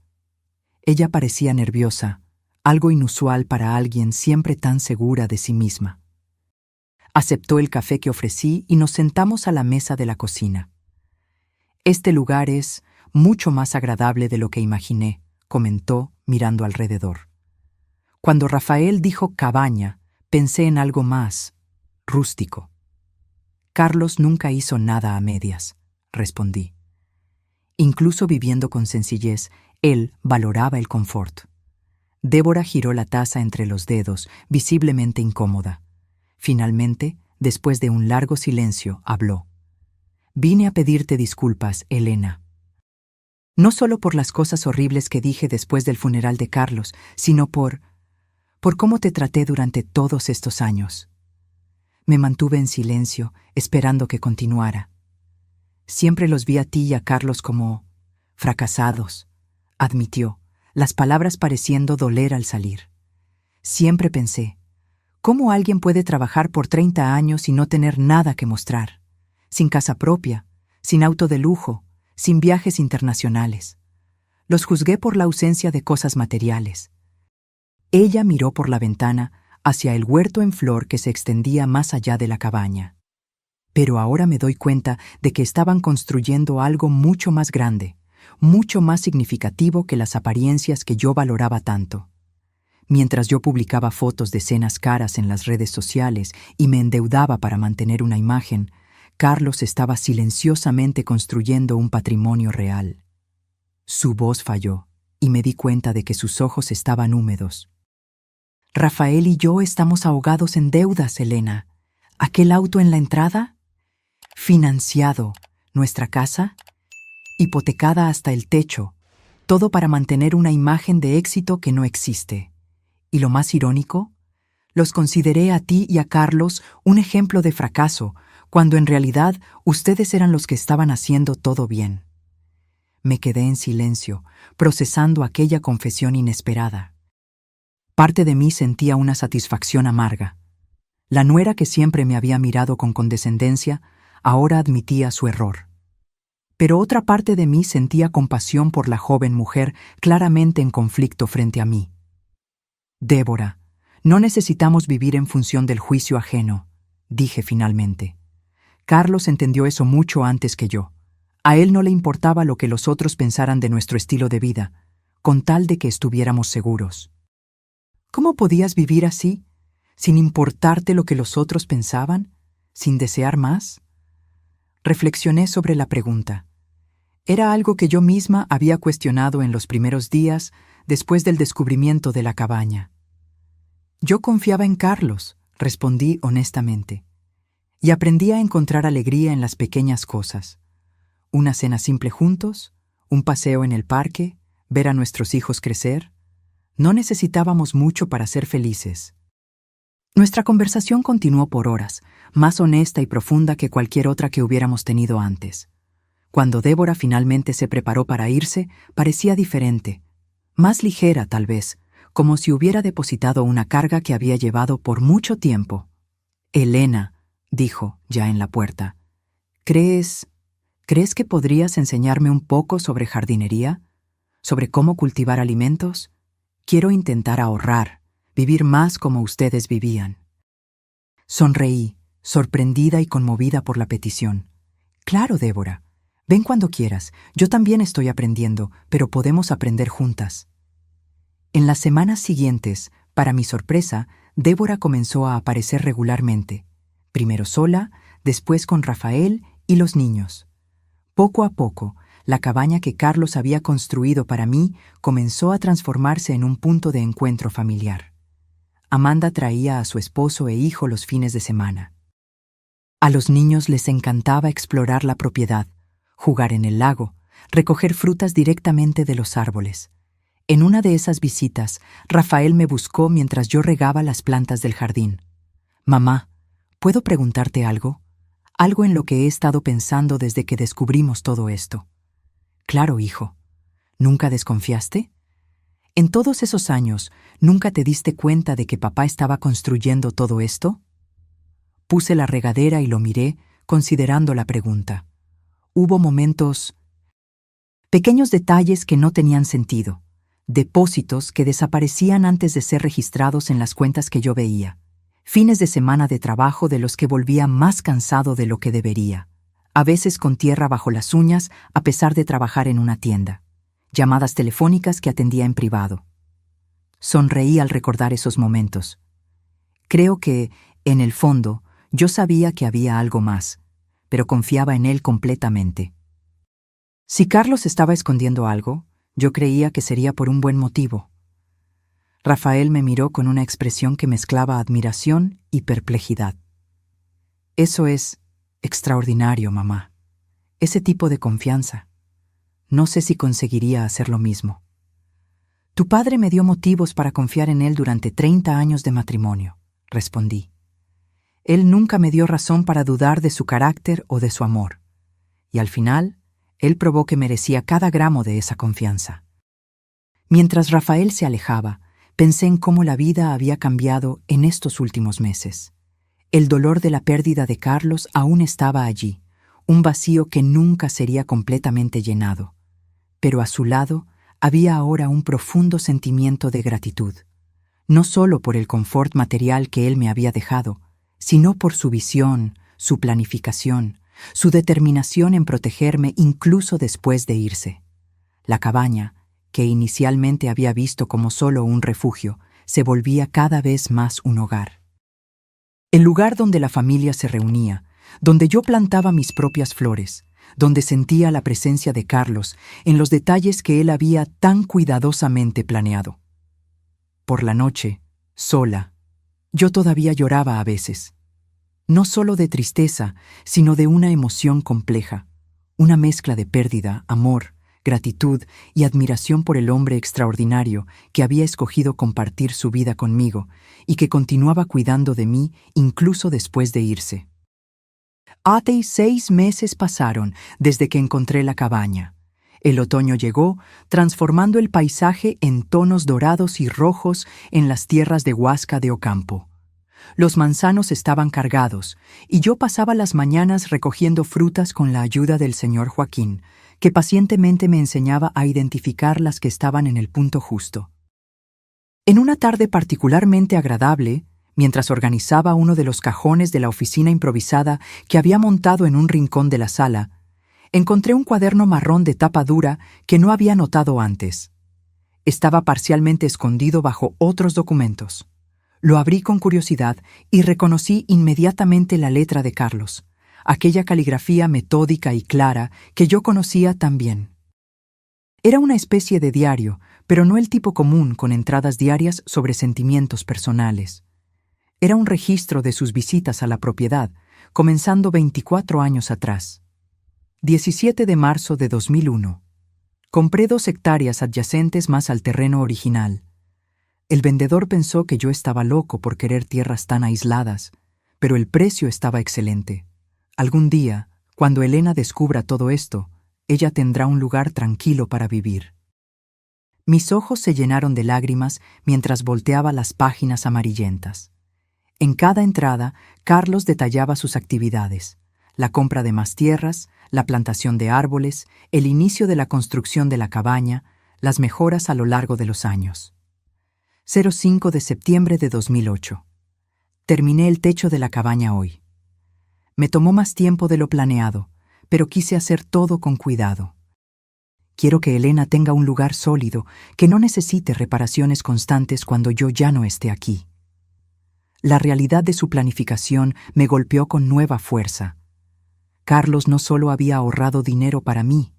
Ella parecía nerviosa, algo inusual para alguien siempre tan segura de sí misma. Aceptó el café que ofrecí y nos sentamos a la mesa de la cocina. «Este lugar es mucho más agradable de lo que imaginé», comentó, mirando alrededor. Cuando Rafael dijo cabaña, pensé en algo más rústico. «Carlos nunca hizo nada a medias», respondí. Incluso viviendo con sencillez, él valoraba el confort. Débora giró la taza entre los dedos, visiblemente incómoda. Finalmente, después de un largo silencio, habló. «Vine a pedirte disculpas, Elena. No solo por las cosas horribles que dije después del funeral de Carlos, sino por cómo te traté durante todos estos años». Me mantuve en silencio, esperando que continuara. «Siempre los vi a ti y a Carlos como fracasados», admitió, las palabras pareciendo doler al salir. «Siempre pensé, ¿cómo alguien puede trabajar por 30 años y no tener nada que mostrar? Sin casa propia, sin auto de lujo, sin viajes internacionales. Los juzgué por la ausencia de cosas materiales». Ella miró por la ventana hacia el huerto en flor que se extendía más allá de la cabaña. «Pero ahora me doy cuenta de que estaban construyendo algo mucho más grande, mucho más significativo que las apariencias que yo valoraba tanto. Mientras yo publicaba fotos de cenas caras en las redes sociales y me endeudaba para mantener una imagen, Carlos estaba silenciosamente construyendo un patrimonio real». Su voz falló, y me di cuenta de que sus ojos estaban húmedos. «Rafael y yo estamos ahogados en deudas, Elena. ¿Aquel auto en la entrada? Financiado. ¿Nuestra casa? Hipotecada hasta el techo. Todo para mantener una imagen de éxito que no existe. Y lo más irónico, los consideré a ti y a Carlos un ejemplo de fracaso, cuando en realidad ustedes eran los que estaban haciendo todo bien». Me quedé en silencio, procesando aquella confesión inesperada. Parte de mí sentía una satisfacción amarga. La nuera que siempre me había mirado con condescendencia, ahora admitía su error. Pero otra parte de mí sentía compasión por la joven mujer claramente en conflicto frente a mí. «Débora, no necesitamos vivir en función del juicio ajeno», dije finalmente. Carlos entendió eso mucho antes que yo. A él no le importaba lo que los otros pensaran de nuestro estilo de vida, con tal de que estuviéramos seguros. ¿Cómo podías vivir así, sin importarte lo que los otros pensaban, sin desear más? Reflexioné sobre la pregunta. Era algo que yo misma había cuestionado en los primeros días después del descubrimiento de la cabaña. Yo confiaba en Carlos, respondí honestamente, y aprendí a encontrar alegría en las pequeñas cosas. Una cena simple juntos, un paseo en el parque, ver a nuestros hijos crecer. No necesitábamos mucho para ser felices. Nuestra conversación continuó por horas, más honesta y profunda que cualquier otra que hubiéramos tenido antes. Cuando Débora finalmente se preparó para irse, parecía diferente, más ligera tal vez, como si hubiera depositado una carga que había llevado por mucho tiempo. «Elena», dijo, ya en la puerta, ¿crees que podrías enseñarme un poco sobre jardinería? ¿Sobre cómo cultivar alimentos? Quiero intentar ahorrar, vivir más como ustedes vivían». Sonreí, sorprendida y conmovida por la petición. «Claro, Débora. Ven cuando quieras. Yo también estoy aprendiendo, pero podemos aprender juntas». En las semanas siguientes, para mi sorpresa, Débora comenzó a aparecer regularmente. Primero sola, después con Rafael y los niños. Poco a poco, La cabaña que Carlos había construido para mí comenzó a transformarse en un punto de encuentro familiar. Amanda traía a su esposo e hijo los fines de semana. A los niños les encantaba explorar la propiedad, jugar en el lago, recoger frutas directamente de los árboles. En una de esas visitas, Rafael me buscó mientras yo regaba las plantas del jardín. «Mamá, ¿puedo preguntarte algo? Algo en lo que he estado pensando desde que descubrimos todo esto». «Claro, hijo. ¿Nunca desconfiaste? En todos esos años, ¿nunca te diste cuenta de que papá estaba construyendo todo esto?» Puse la regadera y lo miré, considerando la pregunta. Hubo momentos, pequeños detalles que no tenían sentido, depósitos que desaparecían antes de ser registrados en las cuentas que yo veía, fines de semana de trabajo de los que volvía más cansado de lo que debería, a veces con tierra bajo las uñas a pesar de trabajar en una tienda, llamadas telefónicas que atendía en privado. Sonreí al recordar esos momentos. Creo que, en el fondo, yo sabía que había algo más, pero confiaba en él completamente. Si Carlos estaba escondiendo algo, yo creía que sería por un buen motivo. Rafael me miró con una expresión que mezclaba admiración y perplejidad. «Eso es extraordinario, mamá. Ese tipo de confianza. No sé si conseguiría hacer lo mismo. Tu padre me dio motivos para confiar en él durante 30 años de matrimonio», respondí. Él nunca me dio razón para dudar de su carácter o de su amor. Y al final, él probó que merecía cada gramo de esa confianza. Mientras Rafael se alejaba, pensé en cómo la vida había cambiado en estos últimos meses. El dolor de la pérdida de Carlos aún estaba allí, un vacío que nunca sería completamente llenado. Pero a su lado había ahora un profundo sentimiento de gratitud, no solo por el confort material que él me había dejado, sino por su visión, su planificación, su determinación en protegerme incluso después de irse. La cabaña, que inicialmente había visto como solo un refugio, se volvía cada vez más un hogar. El lugar donde la familia se reunía, donde yo plantaba mis propias flores, donde sentía la presencia de Carlos en los detalles que él había tan cuidadosamente planeado. Por la noche, sola, yo todavía lloraba a veces. No solo de tristeza, sino de una emoción compleja, una mezcla de pérdida, amor, gratitud y admiración por el hombre extraordinario que había escogido compartir su vida conmigo y que continuaba cuidando de mí incluso después de irse. Hace 6 meses pasaron desde que encontré la cabaña. El otoño llegó, transformando el paisaje en tonos dorados y rojos en las tierras de Huasca de Ocampo. Los manzanos estaban cargados, y yo pasaba las mañanas recogiendo frutas con la ayuda del señor Joaquín, que pacientemente me enseñaba a identificar las que estaban en el punto justo. En una tarde particularmente agradable, mientras organizaba uno de los cajones de la oficina improvisada que había montado en un rincón de la sala, encontré un cuaderno marrón de tapa dura que no había notado antes. Estaba parcialmente escondido bajo otros documentos. Lo abrí con curiosidad y reconocí inmediatamente la letra de Carlos, aquella caligrafía metódica y clara que yo conocía tan bien. Era una especie de diario, pero no el tipo común con entradas diarias sobre sentimientos personales. Era un registro de sus visitas a la propiedad, comenzando 24 años atrás. 17 de marzo de 2001. Compré 2 hectáreas adyacentes más al terreno original. El vendedor pensó que yo estaba loco por querer tierras tan aisladas, pero el precio estaba excelente. Algún día, cuando Elena descubra todo esto, ella tendrá un lugar tranquilo para vivir. Mis ojos se llenaron de lágrimas mientras volteaba las páginas amarillentas. En cada entrada, Carlos detallaba sus actividades: la compra de más tierras, la plantación de árboles, el inicio de la construcción de la cabaña, las mejoras a lo largo de los años. 05 de septiembre de 2008. Terminé el techo de la cabaña hoy. Me tomó más tiempo de lo planeado, pero quise hacer todo con cuidado. Quiero que Elena tenga un lugar sólido, que no necesite reparaciones constantes cuando yo ya no esté aquí. La realidad de su planificación me golpeó con nueva fuerza. Carlos no solo había ahorrado dinero para mí,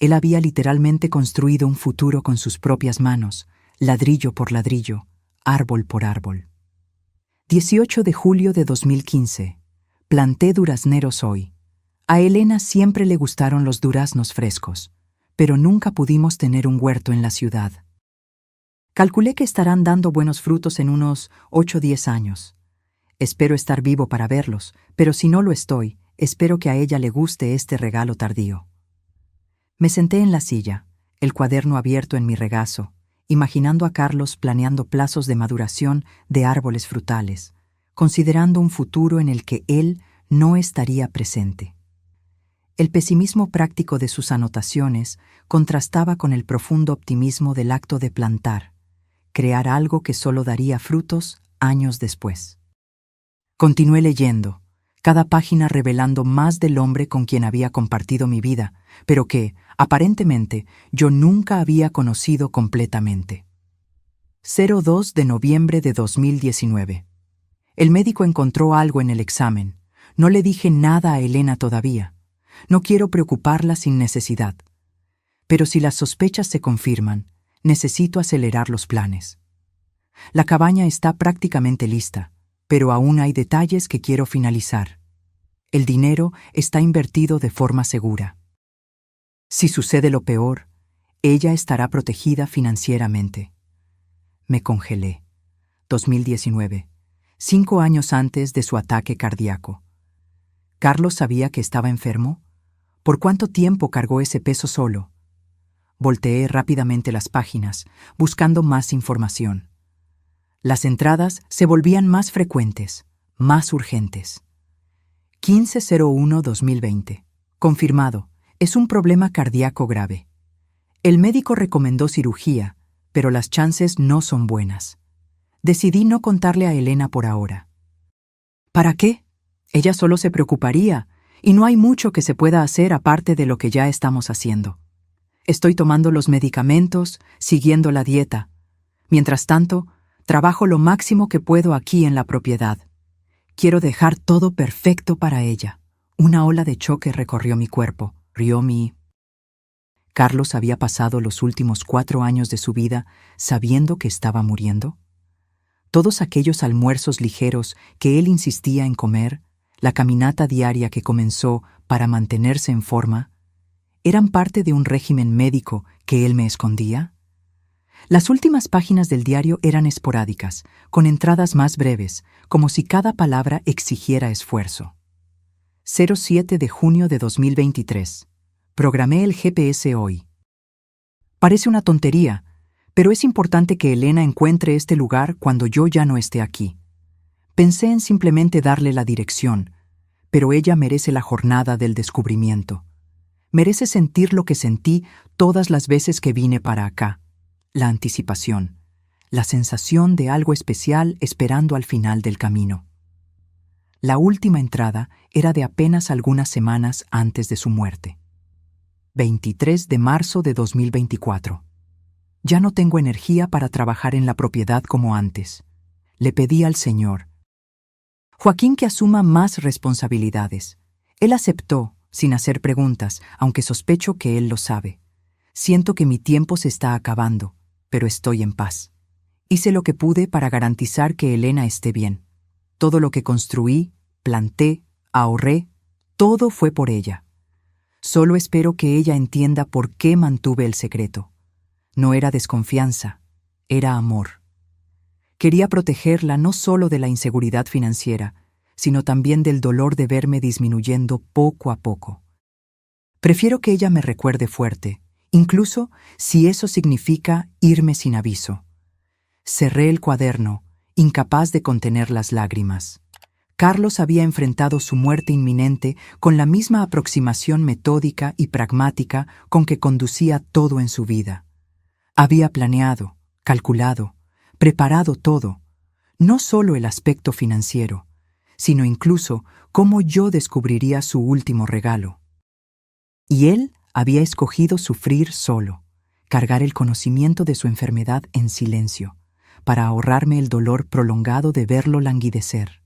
Él había literalmente construido un futuro con sus propias manos, ladrillo por ladrillo, árbol por árbol. 18 de julio de 2015. Planté durazneros hoy. A Elena siempre le gustaron los duraznos frescos, pero nunca pudimos tener un huerto en la ciudad. Calculé que estarán dando buenos frutos en unos 8 o 10 años. Espero estar vivo para verlos, pero si no lo estoy, espero que a ella le guste este regalo tardío. Me senté en la silla, el cuaderno abierto en mi regazo, imaginando a Carlos planeando plazos de maduración de árboles frutales, considerando un futuro en el que él no estaría presente. El pesimismo práctico de sus anotaciones contrastaba con el profundo optimismo del acto de plantar, crear algo que solo daría frutos años después. Continué leyendo, cada página revelando más del hombre con quien había compartido mi vida, pero que, aparentemente, yo nunca había conocido completamente. 02 de noviembre de 2019. El médico encontró algo en el examen. No le dije nada a Elena todavía. No quiero preocuparla sin necesidad. Pero si las sospechas se confirman, necesito acelerar los planes. La cabaña está prácticamente lista, pero aún hay detalles que quiero finalizar. El dinero está invertido de forma segura. Si sucede lo peor, ella estará protegida financieramente. Me congelé. 2019, 5 años antes de su ataque cardíaco. ¿Carlos sabía que estaba enfermo? ¿Por cuánto tiempo cargó ese peso solo? Volteé rápidamente las páginas, buscando más información. Las entradas se volvían más frecuentes, más urgentes. 15/01/2020. Confirmado, es un problema cardíaco grave. El médico recomendó cirugía, pero las chances no son buenas. Decidí no contarle a Elena por ahora. ¿Para qué? Ella solo se preocuparía, y no hay mucho que se pueda hacer aparte de lo que ya estamos haciendo. Estoy tomando los medicamentos, siguiendo la dieta. Mientras tanto, trabajo lo máximo que puedo aquí en la propiedad. Quiero dejar todo perfecto para ella. Una ola de choque recorrió mi cuerpo, rió mi... ¿Carlos había pasado los últimos 4 años de su vida sabiendo que estaba muriendo? Todos aquellos almuerzos ligeros que él insistía en comer, la caminata diaria que comenzó para mantenerse en forma, ¿eran parte de un régimen médico que él me escondía? Las últimas páginas del diario eran esporádicas, con entradas más breves, como si cada palabra exigiera esfuerzo. 07 de junio de 2023. Programé el GPS hoy. Parece una tontería, pero es importante que Elena encuentre este lugar cuando yo ya no esté aquí. Pensé en simplemente darle la dirección, pero ella merece la jornada del descubrimiento. Merece sentir lo que sentí todas las veces que vine para acá. La anticipación, la sensación de algo especial esperando al final del camino. La última entrada era de apenas algunas semanas antes de su muerte. 23 de marzo de 2024. Ya no tengo energía para trabajar en la propiedad como antes. Le pedí al Señor, Joaquín, que asuma más responsabilidades. Él aceptó, sin hacer preguntas, aunque sospecho que él lo sabe. Siento que mi tiempo se está acabando, pero estoy en paz. Hice lo que pude para garantizar que Elena esté bien. Todo lo que construí, planté, ahorré, todo fue por ella. Solo espero que ella entienda por qué mantuve el secreto. No era desconfianza, era amor. Quería protegerla no solo de la inseguridad financiera, sino también del dolor de verme disminuyendo poco a poco. Prefiero que ella me recuerde fuerte, incluso si eso significa irme sin aviso. Cerré el cuaderno, incapaz de contener las lágrimas. Carlos había enfrentado su muerte inminente con la misma aproximación metódica y pragmática con que conducía todo en su vida. Había planeado, calculado, preparado todo, no solo el aspecto financiero, sino incluso cómo yo descubriría su último regalo. Y él había escogido sufrir solo, cargar el conocimiento de su enfermedad en silencio, para ahorrarme el dolor prolongado de verlo languidecer.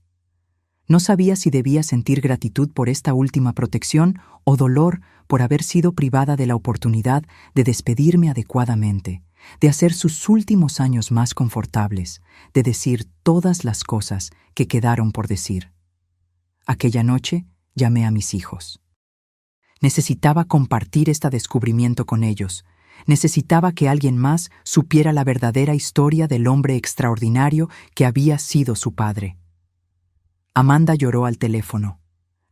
No sabía si debía sentir gratitud por esta última protección o dolor por haber sido privada de la oportunidad de despedirme adecuadamente, de hacer sus últimos años más confortables, de decir todas las cosas que quedaron por decir. Aquella noche llamé a mis hijos. Necesitaba compartir este descubrimiento con ellos. Necesitaba que alguien más supiera la verdadera historia del hombre extraordinario que había sido su padre. Amanda lloró al teléfono.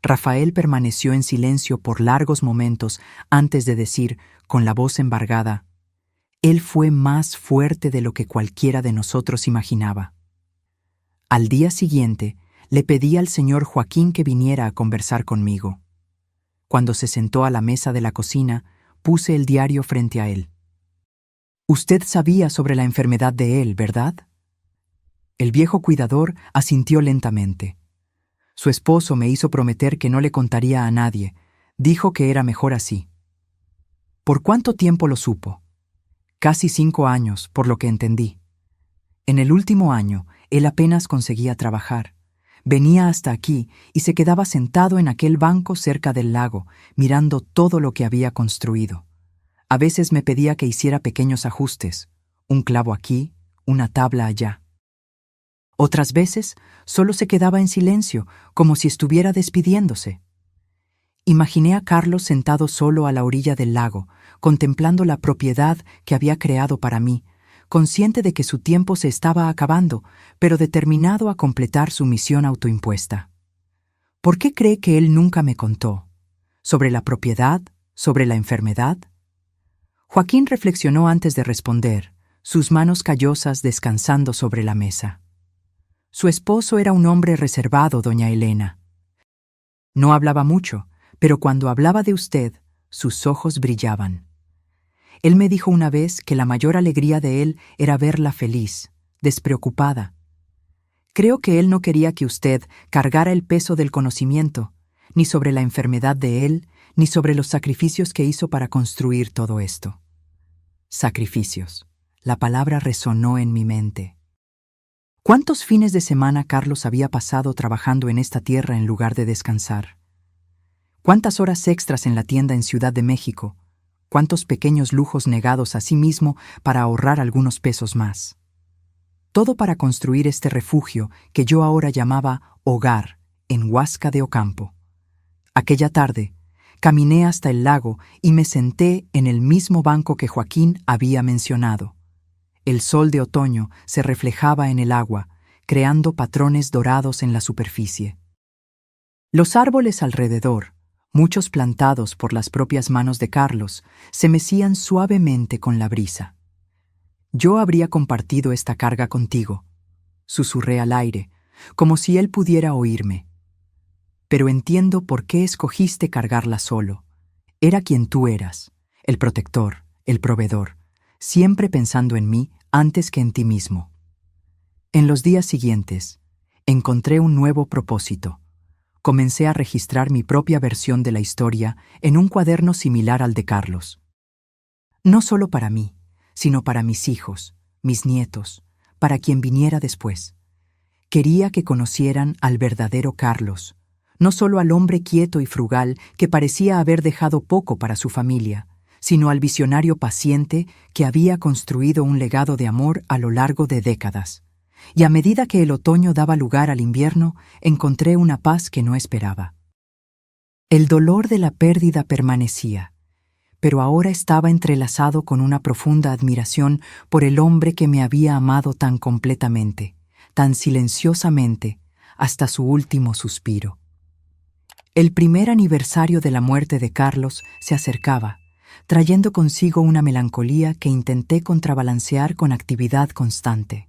Rafael permaneció en silencio por largos momentos antes de decir, con la voz embargada, «Él fue más fuerte de lo que cualquiera de nosotros imaginaba». Al día siguiente, le pedí al señor Joaquín que viniera a conversar conmigo. Cuando se sentó a la mesa de la cocina, puse el diario frente a él. «Usted sabía sobre la enfermedad de él, ¿verdad?». El viejo cuidador asintió lentamente. Su esposo me hizo prometer que no le contaría a nadie. Dijo que era mejor así. ¿Por cuánto tiempo lo supo? Casi 5 años, por lo que entendí. En el último año, él apenas conseguía trabajar. Venía hasta aquí y se quedaba sentado en aquel banco cerca del lago, mirando todo lo que había construido. A veces me pedía que hiciera pequeños ajustes, un clavo aquí, una tabla allá. Otras veces solo se quedaba en silencio, como si estuviera despidiéndose. Imaginé a Carlos sentado solo a la orilla del lago, contemplando la propiedad que había creado para mí, consciente de que su tiempo se estaba acabando, pero determinado a completar su misión autoimpuesta. ¿Por qué cree que él nunca me contó? ¿Sobre la propiedad? ¿Sobre la enfermedad? Joaquín reflexionó antes de responder, sus manos callosas descansando sobre la mesa. Su esposo era un hombre reservado, doña Elena. No hablaba mucho, pero cuando hablaba de usted, sus ojos brillaban. Él me dijo una vez que la mayor alegría de él era verla feliz, despreocupada. Creo que él no quería que usted cargara el peso del conocimiento, ni sobre la enfermedad de él, ni sobre los sacrificios que hizo para construir todo esto. Sacrificios. La palabra resonó en mi mente. ¿Cuántos fines de semana Carlos había pasado trabajando en esta tierra en lugar de descansar? ¿Cuántas horas extras en la tienda en Ciudad de México? ¿Cuántos pequeños lujos negados a sí mismo para ahorrar algunos pesos más? Todo para construir este refugio que yo ahora llamaba hogar en Huasca de Ocampo. Aquella tarde, caminé hasta el lago y me senté en el mismo banco que Joaquín había mencionado. El sol de otoño se reflejaba en el agua, creando patrones dorados en la superficie. Los árboles alrededor, muchos plantados por las propias manos de Carlos, se mecían suavemente con la brisa. Yo habría compartido esta carga contigo, susurré al aire, como si él pudiera oírme. Pero entiendo por qué escogiste cargarla solo. Era quien tú eras, el protector, el proveedor, siempre pensando en mí antes que en ti mismo. En los días siguientes, encontré un nuevo propósito. Comencé a registrar mi propia versión de la historia en un cuaderno similar al de Carlos. No solo para mí, sino para mis hijos, mis nietos, para quien viniera después. Quería que conocieran al verdadero Carlos, no solo al hombre quieto y frugal que parecía haber dejado poco para su familia, sino al visionario paciente que había construido un legado de amor a lo largo de décadas. Y a medida que el otoño daba lugar al invierno, encontré una paz que no esperaba. El dolor de la pérdida permanecía, pero ahora estaba entrelazado con una profunda admiración por el hombre que me había amado tan completamente, tan silenciosamente, hasta su último suspiro. El primer aniversario de la muerte de Carlos se acercaba, trayendo consigo una melancolía que intenté contrabalancear con actividad constante.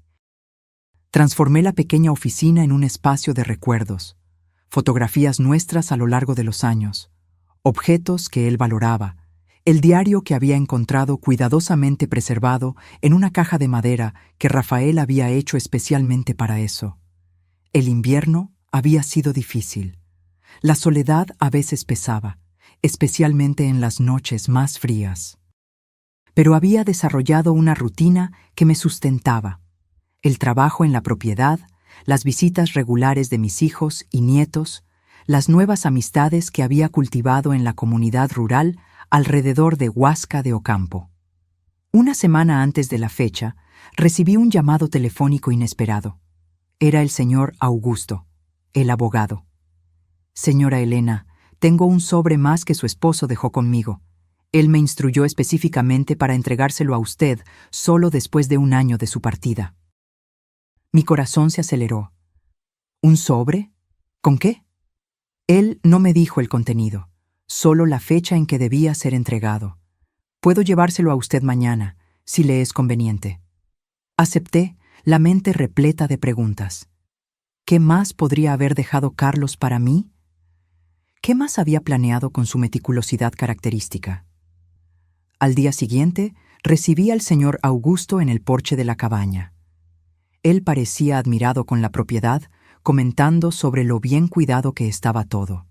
Transformé la pequeña oficina en un espacio de recuerdos, fotografías nuestras a lo largo de los años, objetos que él valoraba, el diario que había encontrado cuidadosamente preservado en una caja de madera que Rafael había hecho especialmente para eso. El invierno había sido difícil. La soledad a veces pesaba, especialmente en las noches más frías. Pero había desarrollado una rutina que me sustentaba. El trabajo en la propiedad, las visitas regulares de mis hijos y nietos, las nuevas amistades que había cultivado en la comunidad rural alrededor de Huasca de Ocampo. Una semana antes de la fecha, recibí un llamado telefónico inesperado. Era el señor Augusto, el abogado. Señora Elena, tengo un sobre más que su esposo dejó conmigo. Él me instruyó específicamente para entregárselo a usted solo después de un año de su partida. Mi corazón se aceleró. ¿Un sobre? ¿Con qué? Él no me dijo el contenido, solo la fecha en que debía ser entregado. Puedo llevárselo a usted mañana, si le es conveniente. Acepté, la mente repleta de preguntas. ¿Qué más podría haber dejado Carlos para mí? ¿Qué más había planeado con su meticulosidad característica? Al día siguiente, recibí al señor Augusto en el porche de la cabaña. Él parecía admirado con la propiedad, comentando sobre lo bien cuidado que estaba todo.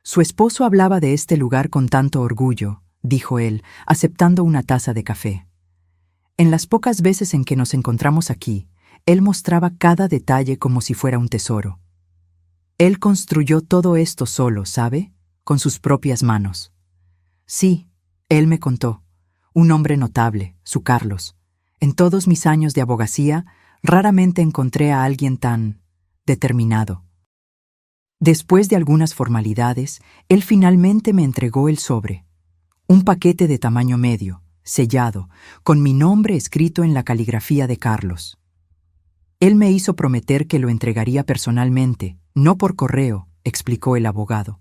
Su esposo hablaba de este lugar con tanto orgullo, dijo él, aceptando una taza de café. En las pocas veces en que nos encontramos aquí, él mostraba cada detalle como si fuera un tesoro. Él construyó todo esto solo, ¿sabe? Con sus propias manos. Sí, él me contó. Un hombre notable, su Carlos. En todos mis años de abogacía, raramente encontré a alguien tan determinado. Después de algunas formalidades, él finalmente me entregó el sobre. Un paquete de tamaño medio, sellado, con mi nombre escrito en la caligrafía de Carlos. Él me hizo prometer que lo entregaría personalmente, no por correo, explicó el abogado.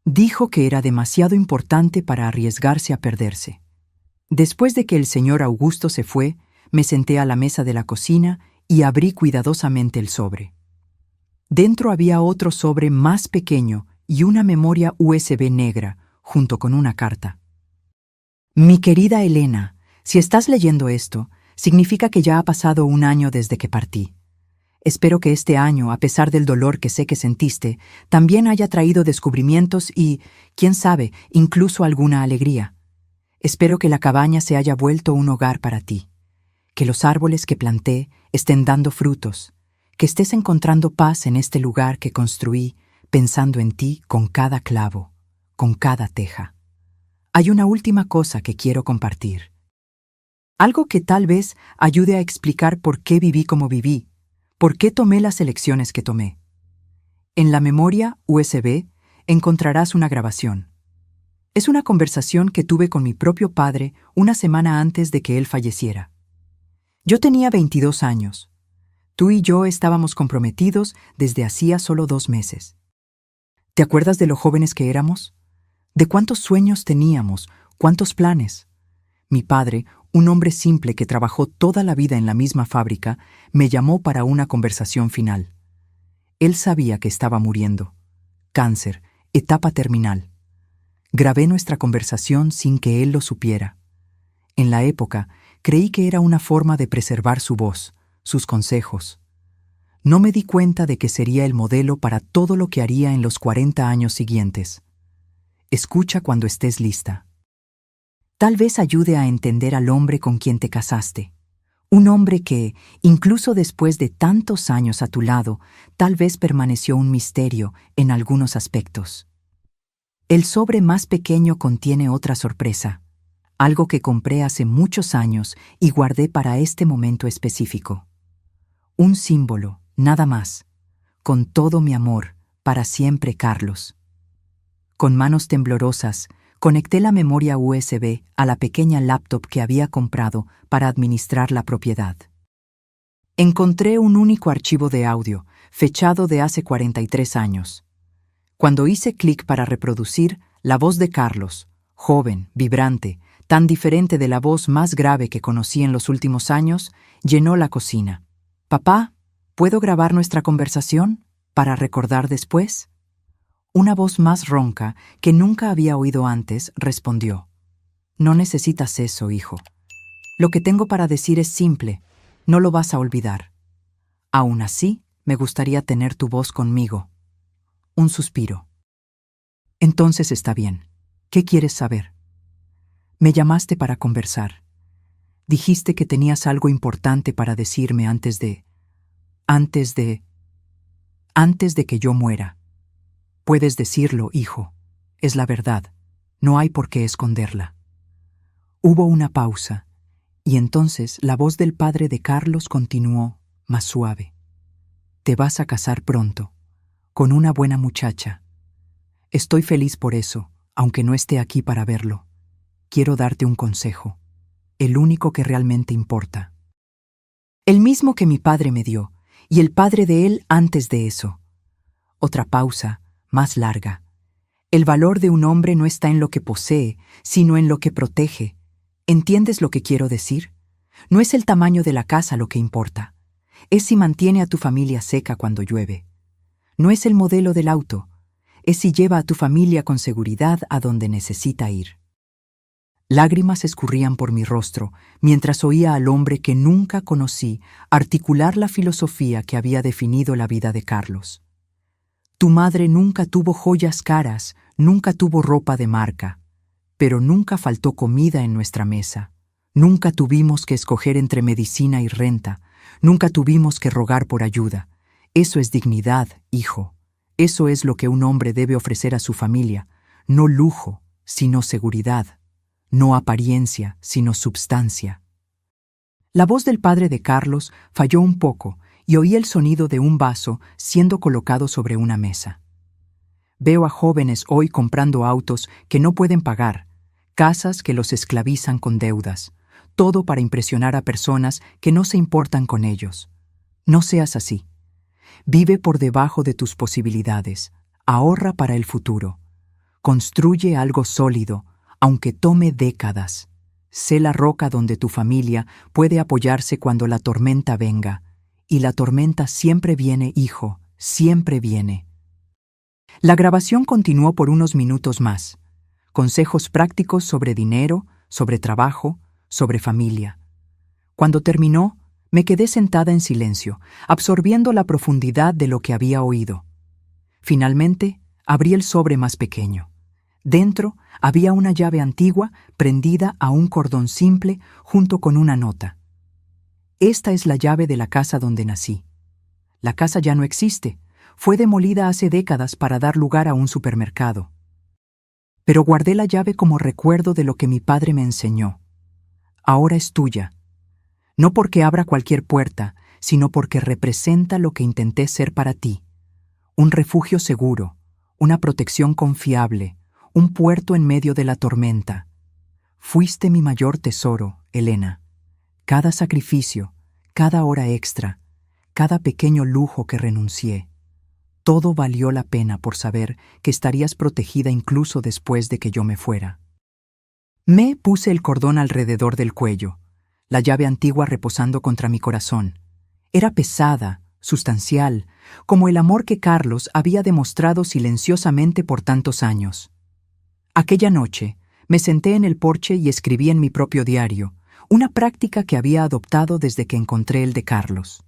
Dijo que era demasiado importante para arriesgarse a perderse. Después de que el señor Augusto se fue, me senté a la mesa de la cocina y abrí cuidadosamente el sobre. Dentro había otro sobre más pequeño y una memoria USB negra, junto con una carta. Mi querida Elena, si estás leyendo esto, significa que ya ha pasado un año desde que partí. Espero que este año, a pesar del dolor que sé que sentiste, también haya traído descubrimientos y, quién sabe, incluso alguna alegría. Espero que la cabaña se haya vuelto un hogar para ti, que los árboles que planté estén dando frutos, que estés encontrando paz en este lugar que construí, pensando en ti con cada clavo, con cada teja. Hay una última cosa que quiero compartir. Algo que tal vez ayude a explicar por qué viví como viví, por qué tomé las elecciones que tomé. En la memoria USB encontrarás una grabación. Es una conversación que tuve con mi propio padre una semana antes de que él falleciera. Yo tenía 22 años. Tú y yo estábamos comprometidos desde hacía solo 2 meses. ¿Te acuerdas de lo jóvenes que éramos? ¿De cuántos sueños teníamos? ¿Cuántos planes? Mi padre, un hombre simple que trabajó toda la vida en la misma fábrica, me llamó para una conversación final. Él sabía que estaba muriendo. Cáncer, etapa terminal. Grabé nuestra conversación sin que él lo supiera. En la época, creí que era una forma de preservar su voz, sus consejos. No me di cuenta de que sería el modelo para todo lo que haría en los 40 años siguientes. Escucha cuando estés lista. Tal vez ayude a entender al hombre con quien te casaste. Un hombre que, incluso después de tantos años a tu lado, tal vez permaneció un misterio en algunos aspectos. El sobre más pequeño contiene otra sorpresa, algo que compré hace muchos años y guardé para este momento específico. Un símbolo, nada más. Con todo mi amor, para siempre, Carlos. Con manos temblorosas, conecté la memoria USB a la pequeña laptop que había comprado para administrar la propiedad. Encontré un único archivo de audio, fechado de hace 43 años. Cuando hice clic para reproducir, la voz de Carlos, joven, vibrante, tan diferente de la voz más grave que conocí en los últimos años, llenó la cocina. «Papá, ¿puedo grabar nuestra conversación para recordar después?» Una voz más ronca, que nunca había oído antes, respondió. «No necesitas eso, hijo. Lo que tengo para decir es simple, no lo vas a olvidar. Aún así, me gustaría tener tu voz conmigo». Un suspiro. «Entonces está bien. ¿Qué quieres saber?» «Me llamaste para conversar. Dijiste que tenías algo importante para decirme antes de...» antes de que yo muera. Puedes decirlo, hijo. Es la verdad. No hay por qué esconderla. Hubo una pausa, y entonces la voz del padre de Carlos continuó, más suave. Te vas a casar pronto, con una buena muchacha. Estoy feliz por eso, aunque no esté aquí para verlo. Quiero darte un consejo, el único que realmente importa. El mismo que mi padre me dio, y el padre de él antes de eso. Otra pausa, más larga. El valor de un hombre no está en lo que posee, sino en lo que protege. ¿Entiendes lo que quiero decir? No es el tamaño de la casa lo que importa. Es si mantiene a tu familia seca cuando llueve. No es el modelo del auto. Es si lleva a tu familia con seguridad a donde necesita ir. Lágrimas escurrían por mi rostro mientras oía al hombre que nunca conocí articular la filosofía que había definido la vida de Carlos. Tu madre nunca tuvo joyas caras, nunca tuvo ropa de marca, pero nunca faltó comida en nuestra mesa. Nunca tuvimos que escoger entre medicina y renta, nunca tuvimos que rogar por ayuda. Eso es dignidad, hijo. Eso es lo que un hombre debe ofrecer a su familia, no lujo, sino seguridad. No apariencia, sino substancia. La voz del padre de Carlos falló un poco y oí el sonido de un vaso siendo colocado sobre una mesa. Veo a jóvenes hoy comprando autos que no pueden pagar, casas que los esclavizan con deudas, todo para impresionar a personas que no se importan con ellos. No seas así. Vive por debajo de tus posibilidades, ahorra para el futuro, construye algo sólido, aunque tome décadas. Sé la roca donde tu familia puede apoyarse cuando la tormenta venga. Y la tormenta siempre viene, hijo, siempre viene. La grabación continuó por unos minutos más. Consejos prácticos sobre dinero, sobre trabajo, sobre familia. Cuando terminó, me quedé sentada en silencio, absorbiendo la profundidad de lo que había oído. Finalmente, abrí el sobre más pequeño. Dentro había una llave antigua prendida a un cordón simple junto con una nota. Esta es la llave de la casa donde nací. La casa ya no existe. Fue demolida hace décadas para dar lugar a un supermercado. Pero guardé la llave como recuerdo de lo que mi padre me enseñó. Ahora es tuya. No porque abra cualquier puerta, sino porque representa lo que intenté ser para ti. Un refugio seguro, una protección confiable, un puerto en medio de la tormenta. Fuiste mi mayor tesoro, Elena. Cada sacrificio, cada hora extra, cada pequeño lujo que renuncié, todo valió la pena por saber que estarías protegida incluso después de que yo me fuera. Me puse el cordón alrededor del cuello, la llave antigua reposando contra mi corazón. Era pesada, sustancial, como el amor que Carlos había demostrado silenciosamente por tantos años. Aquella noche, me senté en el porche y escribí en mi propio diario, una práctica que había adoptado desde que encontré el de Carlos.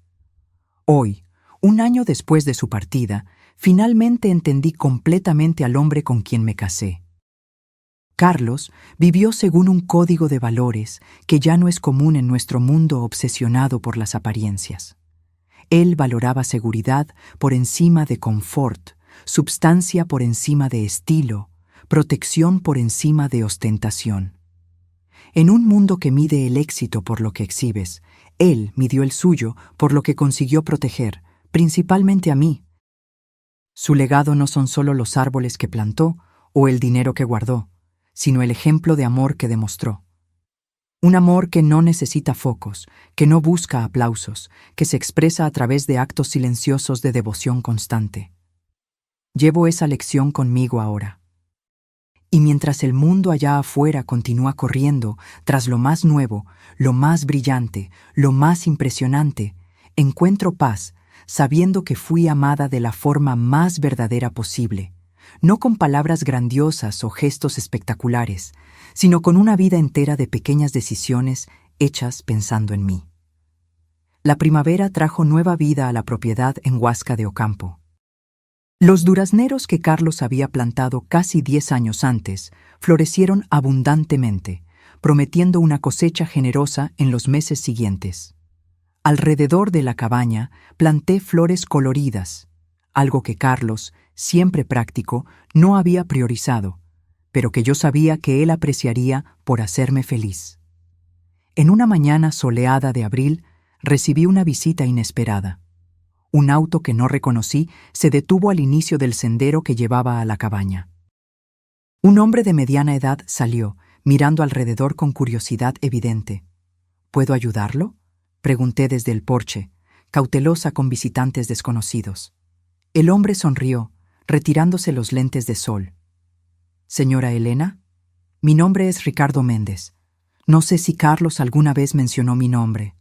Hoy, un año después de su partida, finalmente entendí completamente al hombre con quien me casé. Carlos vivió según un código de valores que ya no es común en nuestro mundo obsesionado por las apariencias. Él valoraba seguridad por encima de confort, substancia por encima de estilo, protección por encima de ostentación. En un mundo que mide el éxito por lo que exhibes, él midió el suyo por lo que consiguió proteger, principalmente a mí. Su legado no son solo los árboles que plantó o el dinero que guardó, sino el ejemplo de amor que demostró. Un amor que no necesita focos, que no busca aplausos, que se expresa a través de actos silenciosos de devoción constante. Llevo esa lección conmigo ahora. Y mientras el mundo allá afuera continúa corriendo tras lo más nuevo, lo más brillante, lo más impresionante, encuentro paz sabiendo que fui amada de la forma más verdadera posible, no con palabras grandiosas o gestos espectaculares, sino con una vida entera de pequeñas decisiones hechas pensando en mí. La primavera trajo nueva vida a la propiedad en Huasca de Ocampo. Los durazneros que Carlos había plantado casi 10 años antes florecieron abundantemente, prometiendo una cosecha generosa en los meses siguientes. Alrededor de la cabaña planté flores coloridas, algo que Carlos, siempre práctico, no había priorizado, pero que yo sabía que él apreciaría por hacerme feliz. En una mañana soleada de abril, recibí una visita inesperada. Un auto que no reconocí se detuvo al inicio del sendero que llevaba a la cabaña. Un hombre de mediana edad salió, mirando alrededor con curiosidad evidente. ¿Puedo ayudarlo?, pregunté desde el porche, cautelosa con visitantes desconocidos. El hombre sonrió, retirándose los lentes de sol. Señora Elena, mi nombre es Ricardo Méndez. No sé si Carlos alguna vez mencionó mi nombre.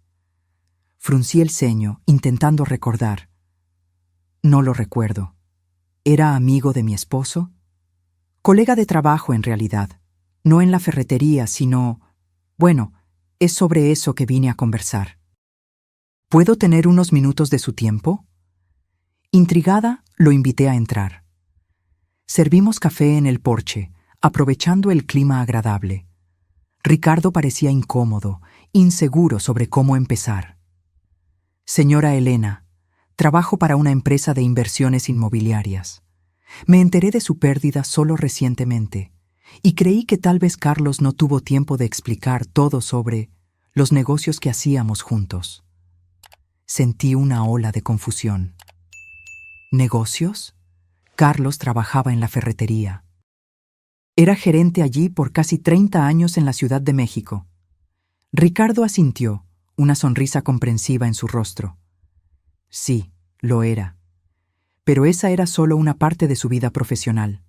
Fruncí el ceño, intentando recordar. No lo recuerdo. ¿Era amigo de mi esposo? Colega de trabajo, en realidad. No en la ferretería, sino... Bueno, es sobre eso que vine a conversar. ¿Puedo tener unos minutos de su tiempo? Intrigada, lo invité a entrar. Servimos café en el porche, aprovechando el clima agradable. Ricardo parecía incómodo, inseguro sobre cómo empezar. Señora Elena, trabajo para una empresa de inversiones inmobiliarias. Me enteré de su pérdida solo recientemente, y creí que tal vez Carlos no tuvo tiempo de explicar todo sobre los negocios que hacíamos juntos. Sentí una ola de confusión. ¿Negocios? Carlos trabajaba en la ferretería. Era gerente allí por casi 30 años en la Ciudad de México. Ricardo asintió, una sonrisa comprensiva en su rostro. Sí, lo era. Pero esa era solo una parte de su vida profesional.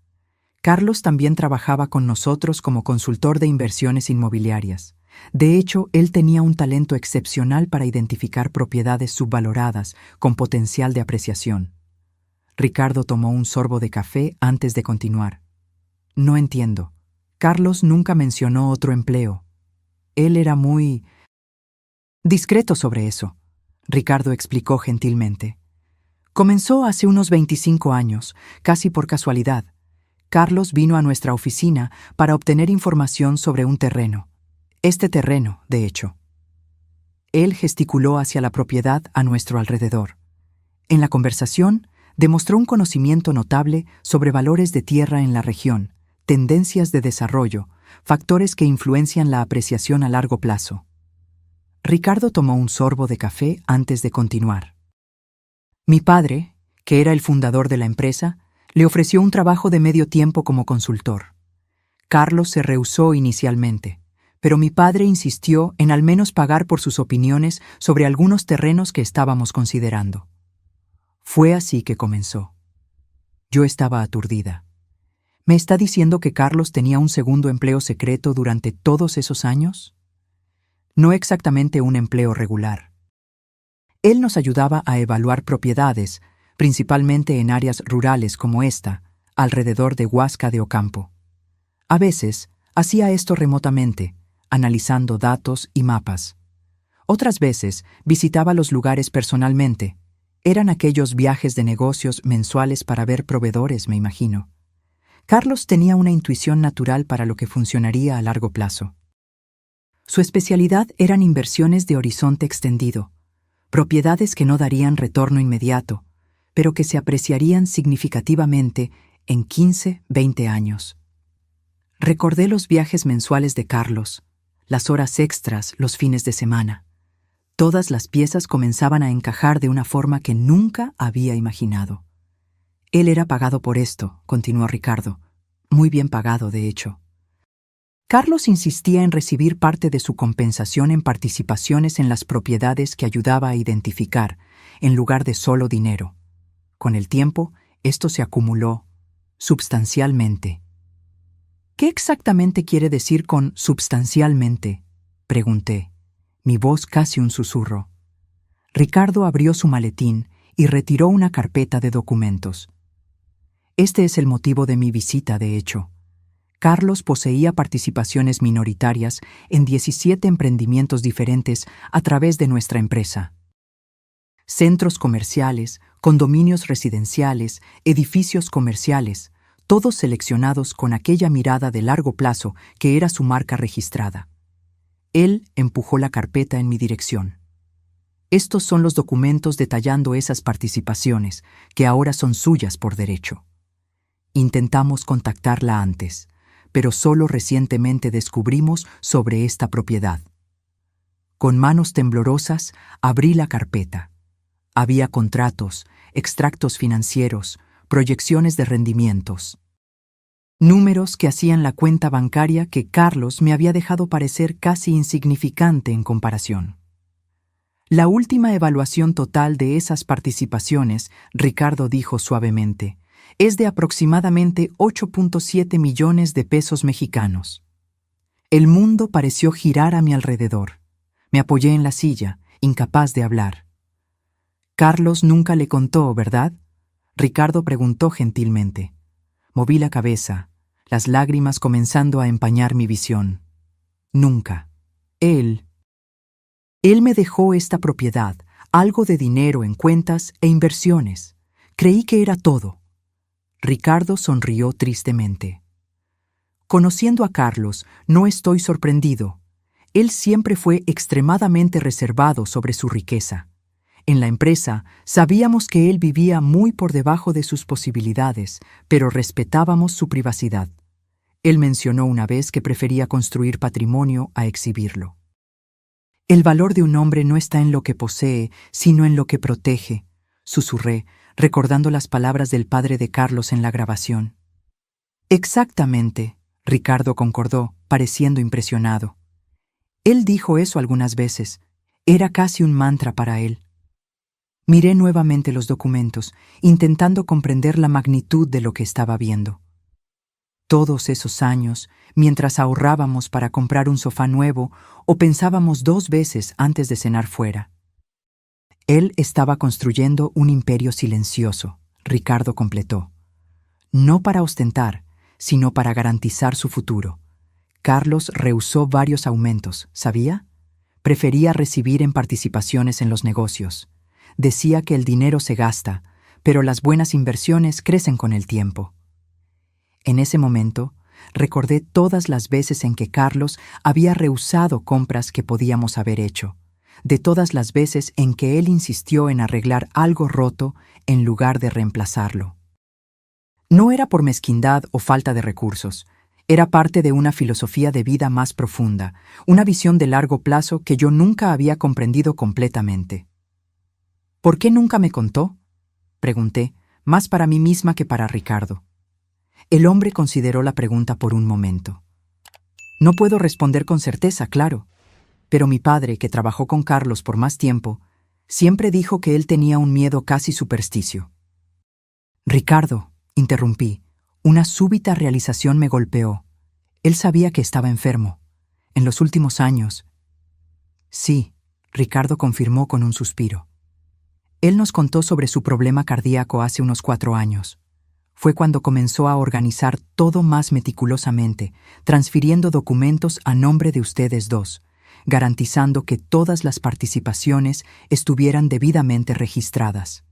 Carlos también trabajaba con nosotros como consultor de inversiones inmobiliarias. De hecho, él tenía un talento excepcional para identificar propiedades subvaloradas con potencial de apreciación. Ricardo tomó un sorbo de café antes de continuar. No entiendo. Carlos nunca mencionó otro empleo. Él era muy discreto sobre eso, Ricardo explicó gentilmente. Comenzó hace unos 25 años, casi por casualidad. Carlos vino a nuestra oficina para obtener información sobre un terreno. Este terreno, de hecho. Él gesticuló hacia la propiedad a nuestro alrededor. En la conversación, demostró un conocimiento notable sobre valores de tierra en la región, tendencias de desarrollo, factores que influencian la apreciación a largo plazo. Ricardo tomó un sorbo de café antes de continuar. Mi padre, que era el fundador de la empresa, le ofreció un trabajo de medio tiempo como consultor. Carlos se rehusó inicialmente, pero mi padre insistió en al menos pagar por sus opiniones sobre algunos terrenos que estábamos considerando. Fue así que comenzó. Yo estaba aturdida. ¿Me está diciendo que Carlos tenía un segundo empleo secreto durante todos esos años? No exactamente un empleo regular. Él nos ayudaba a evaluar propiedades, principalmente en áreas rurales como esta, alrededor de Huasca de Ocampo. A veces, hacía esto remotamente, analizando datos y mapas. Otras veces, visitaba los lugares personalmente. Eran aquellos viajes de negocios mensuales para ver proveedores, me imagino. Carlos tenía una intuición natural para lo que funcionaría a largo plazo. Su especialidad eran inversiones de horizonte extendido, propiedades que no darían retorno inmediato, pero que se apreciarían significativamente en 15, 20 años. Recordé los viajes mensuales de Carlos, las horas extras los fines de semana. Todas las piezas comenzaban a encajar de una forma que nunca había imaginado. Él era pagado por esto, continuó Ricardo. Muy bien pagado, de hecho. Carlos insistía en recibir parte de su compensación en participaciones en las propiedades que ayudaba a identificar, en lugar de solo dinero. Con el tiempo, esto se acumuló substancialmente. ¿Qué exactamente quiere decir con substancialmente?, pregunté, mi voz casi un susurro. Ricardo abrió su maletín y retiró una carpeta de documentos. Este es el motivo de mi visita, de hecho. Carlos poseía participaciones minoritarias en 17 emprendimientos diferentes a través de nuestra empresa. Centros comerciales, condominios residenciales, edificios comerciales, todos seleccionados con aquella mirada de largo plazo que era su marca registrada. Él empujó la carpeta en mi dirección. Estos son los documentos detallando esas participaciones, que ahora son suyas por derecho. Intentamos contactarla antes, pero solo recientemente descubrimos sobre esta propiedad. Con manos temblorosas, abrí la carpeta. Había contratos, extractos financieros, proyecciones de rendimientos. Números que hacían la cuenta bancaria que Carlos me había dejado parecer casi insignificante en comparación. La última evaluación total de esas participaciones, Ricardo dijo suavemente, es de aproximadamente 8.7 millones de pesos mexicanos. El mundo pareció girar a mi alrededor. Me apoyé en la silla, incapaz de hablar. Carlos nunca le contó, ¿verdad? Ricardo preguntó gentilmente. Moví la cabeza, las lágrimas comenzando a empañar mi visión. Nunca. Él me dejó esta propiedad, algo de dinero en cuentas e inversiones. Creí que era todo. Ricardo sonrió tristemente. Conociendo a Carlos, no estoy sorprendido. Él siempre fue extremadamente reservado sobre su riqueza. En la empresa, sabíamos que él vivía muy por debajo de sus posibilidades, pero respetábamos su privacidad. Él mencionó una vez que prefería construir patrimonio a exhibirlo. El valor de un hombre no está en lo que posee, sino en lo que protege, susurré, recordando las palabras del padre de Carlos en la grabación. Exactamente, Ricardo concordó, pareciendo impresionado. Él dijo eso algunas veces. Era casi un mantra para él. Miré nuevamente los documentos, intentando comprender la magnitud de lo que estaba viendo. Todos esos años, mientras ahorrábamos para comprar un sofá nuevo o pensábamos 2 veces antes de cenar fuera. Él estaba construyendo un imperio silencioso, Ricardo completó. No para ostentar, sino para garantizar su futuro. Carlos rehusó varios aumentos, ¿sabía? Prefería recibir en participaciones en los negocios. Decía que el dinero se gasta, pero las buenas inversiones crecen con el tiempo. En ese momento, recordé todas las veces en que Carlos había rehusado compras que podíamos haber hecho, de todas las veces en que él insistió en arreglar algo roto en lugar de reemplazarlo. No era por mezquindad o falta de recursos, era parte de una filosofía de vida más profunda, una visión de largo plazo que yo nunca había comprendido completamente. ¿Por qué nunca me contó?, pregunté, más para mí misma que para Ricardo. El hombre consideró la pregunta por un momento. No puedo responder con certeza, claro, pero mi padre, que trabajó con Carlos por más tiempo, siempre dijo que él tenía un miedo casi supersticio. Ricardo, interrumpí, una súbita realización me golpeó. Él sabía que estaba enfermo. En los últimos años. Sí, Ricardo confirmó con un suspiro. Él nos contó sobre su problema cardíaco hace unos 4 años. Fue cuando comenzó a organizar todo más meticulosamente, transfiriendo documentos a nombre de ustedes dos, garantizando que todas las participaciones estuvieran debidamente registradas.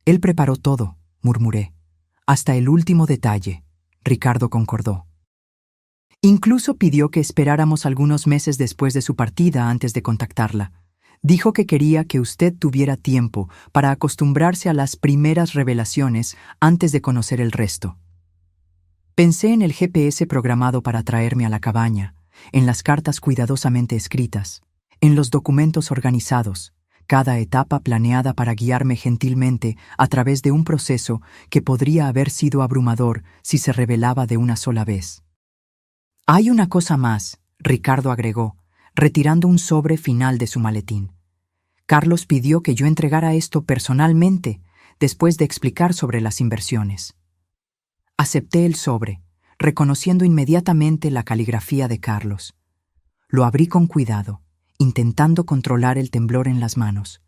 Él preparó todo, murmuré. Hasta el último detalle, Ricardo concordó. Incluso pidió que esperáramos algunos meses después de su partida antes de contactarla. Dijo que quería que usted tuviera tiempo para acostumbrarse a las primeras revelaciones antes de conocer el resto. Pensé en el GPS programado para traerme a la cabaña, en las cartas cuidadosamente escritas, en los documentos organizados, cada etapa planeada para guiarme gentilmente a través de un proceso que podría haber sido abrumador si se revelaba de una sola vez. Hay una cosa más, Ricardo agregó, retirando un sobre final de su maletín. Carlos pidió que yo entregara esto personalmente, después de explicar sobre las inversiones. Acepté el sobre, reconociendo inmediatamente la caligrafía de Carlos. Lo abrí con cuidado, intentando controlar el temblor en las manos.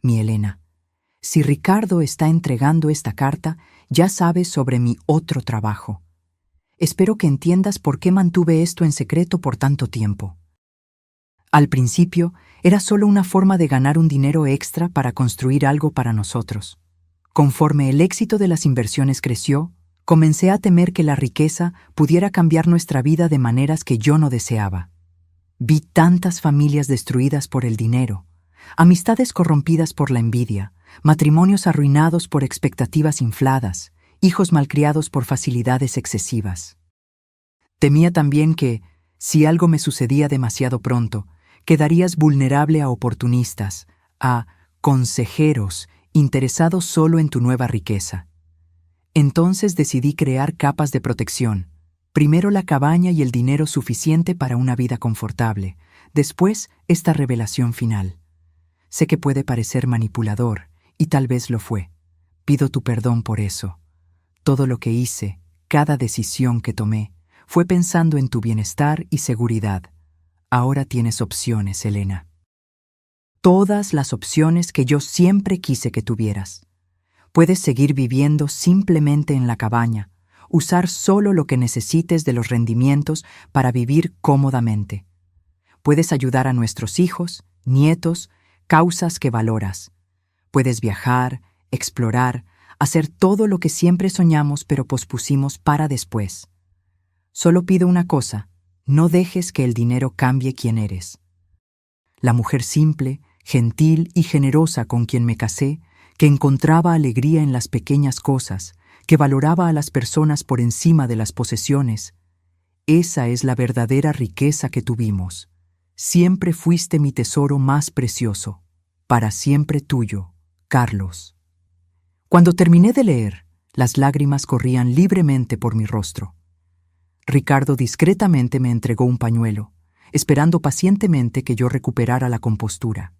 Mi Elena, si Ricardo está entregando esta carta, ya sabes sobre mi otro trabajo. Espero que entiendas por qué mantuve esto en secreto por tanto tiempo. Al principio, era solo una forma de ganar un dinero extra para construir algo para nosotros. Conforme el éxito de las inversiones creció, comencé a temer que la riqueza pudiera cambiar nuestra vida de maneras que yo no deseaba. Vi tantas familias destruidas por el dinero, amistades corrompidas por la envidia, matrimonios arruinados por expectativas infladas, hijos malcriados por facilidades excesivas. Temía también que, si algo me sucedía demasiado pronto, quedarías vulnerable a oportunistas, a consejeros interesados solo en tu nueva riqueza. Entonces decidí crear capas de protección. Primero la cabaña y el dinero suficiente para una vida confortable. Después, esta revelación final. Sé que puede parecer manipulador, y tal vez lo fue. Pido tu perdón por eso. Todo lo que hice, cada decisión que tomé, fue pensando en tu bienestar y seguridad. Ahora tienes opciones, Elena. Todas las opciones que yo siempre quise que tuvieras. Puedes seguir viviendo simplemente en la cabaña, usar solo lo que necesites de los rendimientos para vivir cómodamente. Puedes ayudar a nuestros hijos, nietos, causas que valoras. Puedes viajar, explorar, hacer todo lo que siempre soñamos pero pospusimos para después. Solo pido una cosa, no dejes que el dinero cambie quién eres. La mujer simple, gentil y generosa con quien me casé, que encontraba alegría en las pequeñas cosas, que valoraba a las personas por encima de las posesiones. Esa es la verdadera riqueza que tuvimos. Siempre fuiste mi tesoro más precioso. Para siempre tuyo, Carlos. Cuando terminé de leer, las lágrimas corrían libremente por mi rostro. Ricardo discretamente me entregó un pañuelo, esperando pacientemente que yo recuperara la compostura.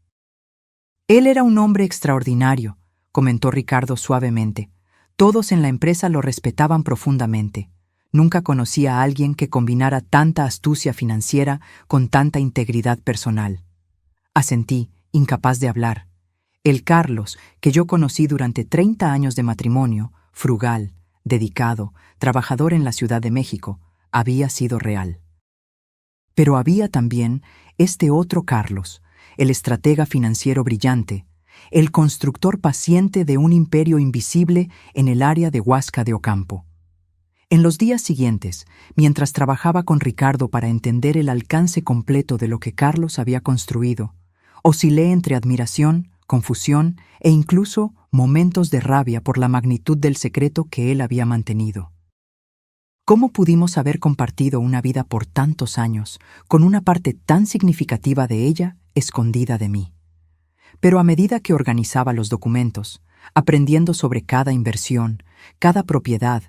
Él era un hombre extraordinario, comentó Ricardo suavemente. Todos en la empresa lo respetaban profundamente. Nunca conocí a alguien que combinara tanta astucia financiera con tanta integridad personal. Asentí, incapaz de hablar. El Carlos, que yo conocí durante 30 años de matrimonio, frugal, dedicado, trabajador en la Ciudad de México, había sido real. Pero había también este otro Carlos, el estratega financiero brillante, el constructor paciente de un imperio invisible en el área de Huasca de Ocampo. En los días siguientes, mientras trabajaba con Ricardo para entender el alcance completo de lo que Carlos había construido, oscilé entre admiración, confusión e incluso momentos de rabia por la magnitud del secreto que él había mantenido. ¿Cómo pudimos haber compartido una vida por tantos años, con una parte tan significativa de ella escondida de mí? Pero a medida que organizaba los documentos, aprendiendo sobre cada inversión, cada propiedad,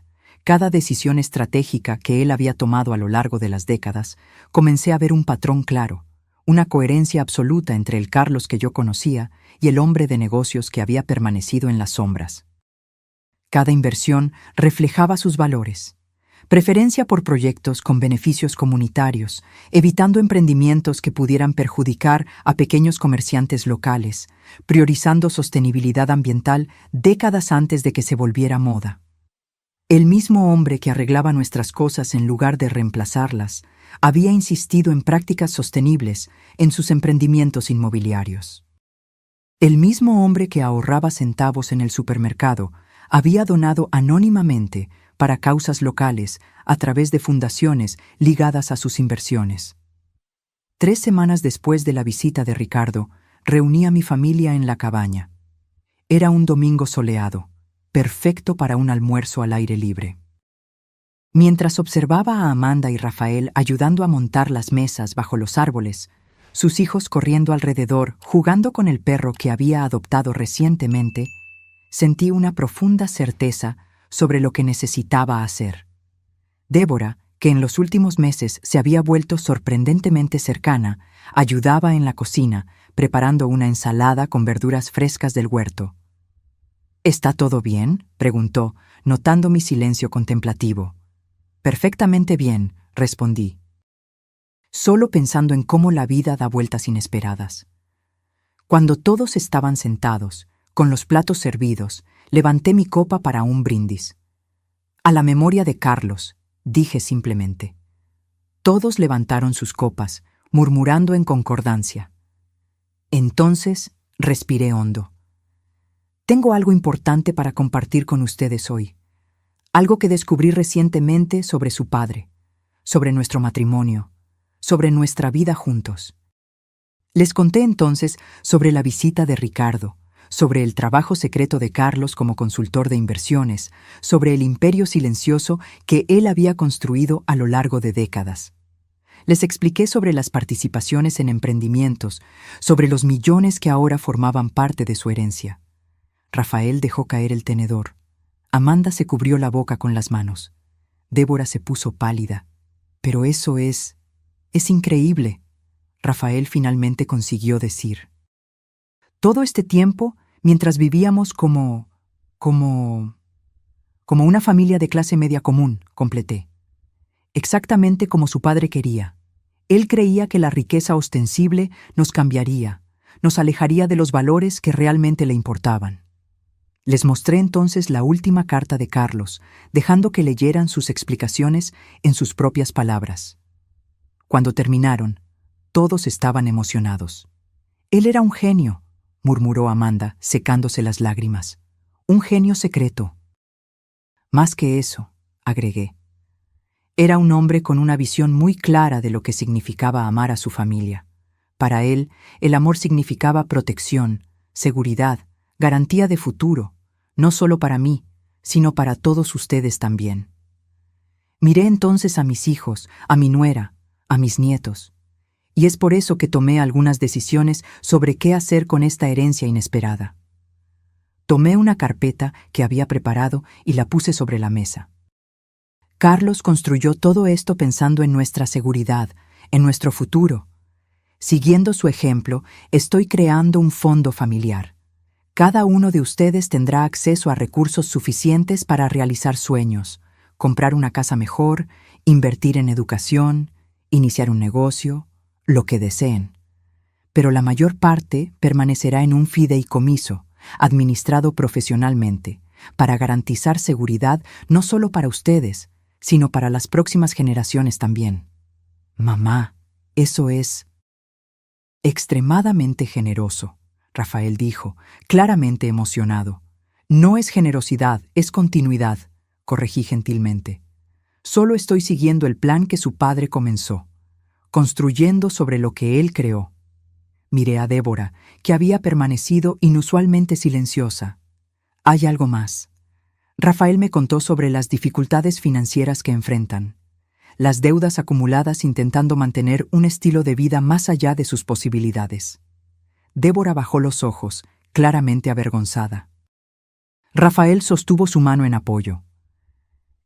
cada decisión estratégica que él había tomado a lo largo de las décadas, comencé a ver un patrón claro, una coherencia absoluta entre el Carlos que yo conocía y el hombre de negocios que había permanecido en las sombras. Cada inversión reflejaba sus valores. Preferencia por proyectos con beneficios comunitarios, evitando emprendimientos que pudieran perjudicar a pequeños comerciantes locales, priorizando sostenibilidad ambiental décadas antes de que se volviera moda. El mismo hombre que arreglaba nuestras cosas en lugar de reemplazarlas, había insistido en prácticas sostenibles en sus emprendimientos inmobiliarios. El mismo hombre que ahorraba centavos en el supermercado había donado anónimamente para causas locales a través de fundaciones ligadas a sus inversiones. 3 semanas después de la visita de Ricardo, reuní a mi familia en la cabaña. Era un domingo soleado, perfecto para un almuerzo al aire libre. Mientras observaba a Amanda y Rafael ayudando a montar las mesas bajo los árboles, sus hijos corriendo alrededor, jugando con el perro que había adoptado recientemente, sentí una profunda certeza sobre lo que necesitaba hacer. Débora, que en los últimos meses se había vuelto sorprendentemente cercana, ayudaba en la cocina, preparando una ensalada con verduras frescas del huerto. ¿Está todo bien?, preguntó, notando mi silencio contemplativo. Perfectamente bien, respondí, solo pensando en cómo la vida da vueltas inesperadas. Cuando todos estaban sentados, con los platos servidos, levanté mi copa para un brindis. A la memoria de Carlos, dije simplemente. Todos levantaron sus copas, murmurando en concordancia. Entonces, respiré hondo. Tengo algo importante para compartir con ustedes hoy. Algo que descubrí recientemente sobre su padre, sobre nuestro matrimonio, sobre nuestra vida juntos. Les conté entonces sobre la visita de Ricardo, sobre el trabajo secreto de Carlos como consultor de inversiones, sobre el imperio silencioso que él había construido a lo largo de décadas. Les expliqué sobre las participaciones en emprendimientos, sobre los millones que ahora formaban parte de su herencia. Rafael dejó caer el tenedor. Amanda se cubrió la boca con las manos. Débora se puso pálida. «Pero eso es increíble», Rafael finalmente consiguió decir. «Todo este tiempo, mientras vivíamos como una familia de clase media común», completé. Exactamente como su padre quería. Él creía que la riqueza ostensible nos cambiaría, nos alejaría de los valores que realmente le importaban. Les mostré entonces la última carta de Carlos, dejando que leyeran sus explicaciones en sus propias palabras. Cuando terminaron, todos estaban emocionados. «Él era un genio», murmuró Amanda, secándose las lágrimas. «Un genio secreto». «Más que eso», agregué. Era un hombre con una visión muy clara de lo que significaba amar a su familia. Para él, el amor significaba protección, seguridad, garantía de futuro, no solo para mí, sino para todos ustedes también. Miré entonces a mis hijos, a mi nuera, a mis nietos, y es por eso que tomé algunas decisiones sobre qué hacer con esta herencia inesperada. Tomé una carpeta que había preparado y la puse sobre la mesa. Carlos construyó todo esto pensando en nuestra seguridad, en nuestro futuro. Siguiendo su ejemplo, estoy creando un fondo familiar. Cada uno de ustedes tendrá acceso a recursos suficientes para realizar sueños, comprar una casa mejor, invertir en educación, iniciar un negocio, lo que deseen. Pero la mayor parte permanecerá en un fideicomiso, administrado profesionalmente, para garantizar seguridad no solo para ustedes, sino para las próximas generaciones también. «Mamá, eso es extremadamente generoso», Rafael dijo, claramente emocionado. «No es generosidad, es continuidad», corregí gentilmente. «Solo estoy siguiendo el plan que su padre comenzó, construyendo sobre lo que él creó». Miré a Débora, que había permanecido inusualmente silenciosa. «Hay algo más». Rafael me contó sobre las dificultades financieras que enfrentan, las deudas acumuladas intentando mantener un estilo de vida más allá de sus posibilidades. Débora bajó los ojos, claramente avergonzada. Rafael sostuvo su mano en apoyo.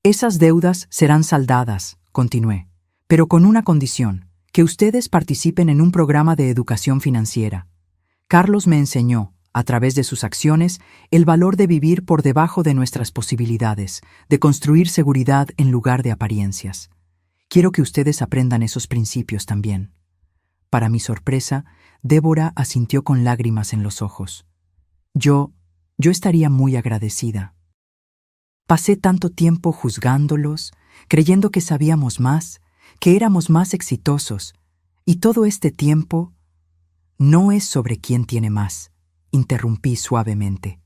«Esas deudas serán saldadas», continué, «pero con una condición, que ustedes participen en un programa de educación financiera. Carlos me enseñó, a través de sus acciones, el valor de vivir por debajo de nuestras posibilidades, de construir seguridad en lugar de apariencias. Quiero que ustedes aprendan esos principios también». Para mi sorpresa, Débora asintió con lágrimas en los ojos. Yo estaría muy agradecida. Pasé tanto tiempo juzgándolos, creyendo que sabíamos más, que éramos más exitosos, y todo este tiempo no es sobre quién tiene más, interrumpí suavemente.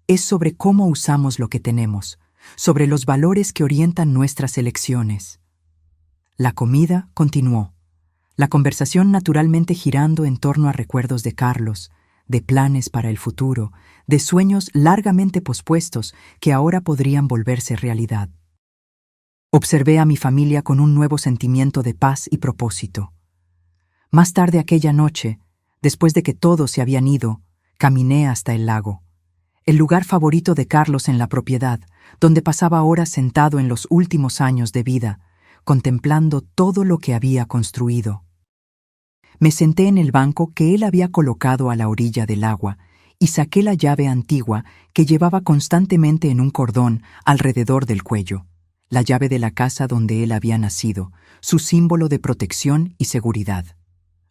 Es sobre cómo usamos lo que tenemos, sobre los valores que orientan nuestras elecciones. La comida continuó, la conversación naturalmente girando en torno a recuerdos de Carlos, de planes para el futuro, de sueños largamente pospuestos que ahora podrían volverse realidad. Observé a mi familia con un nuevo sentimiento de paz y propósito. Más tarde aquella noche, después de que todos se habían ido, caminé hasta el lago, el lugar favorito de Carlos en la propiedad, donde pasaba horas sentado en los últimos años de vida, contemplando todo lo que había construido. Me senté en el banco que él había colocado a la orilla del agua y saqué la llave antigua que llevaba constantemente en un cordón alrededor del cuello, la llave de la casa donde él había nacido, su símbolo de protección y seguridad.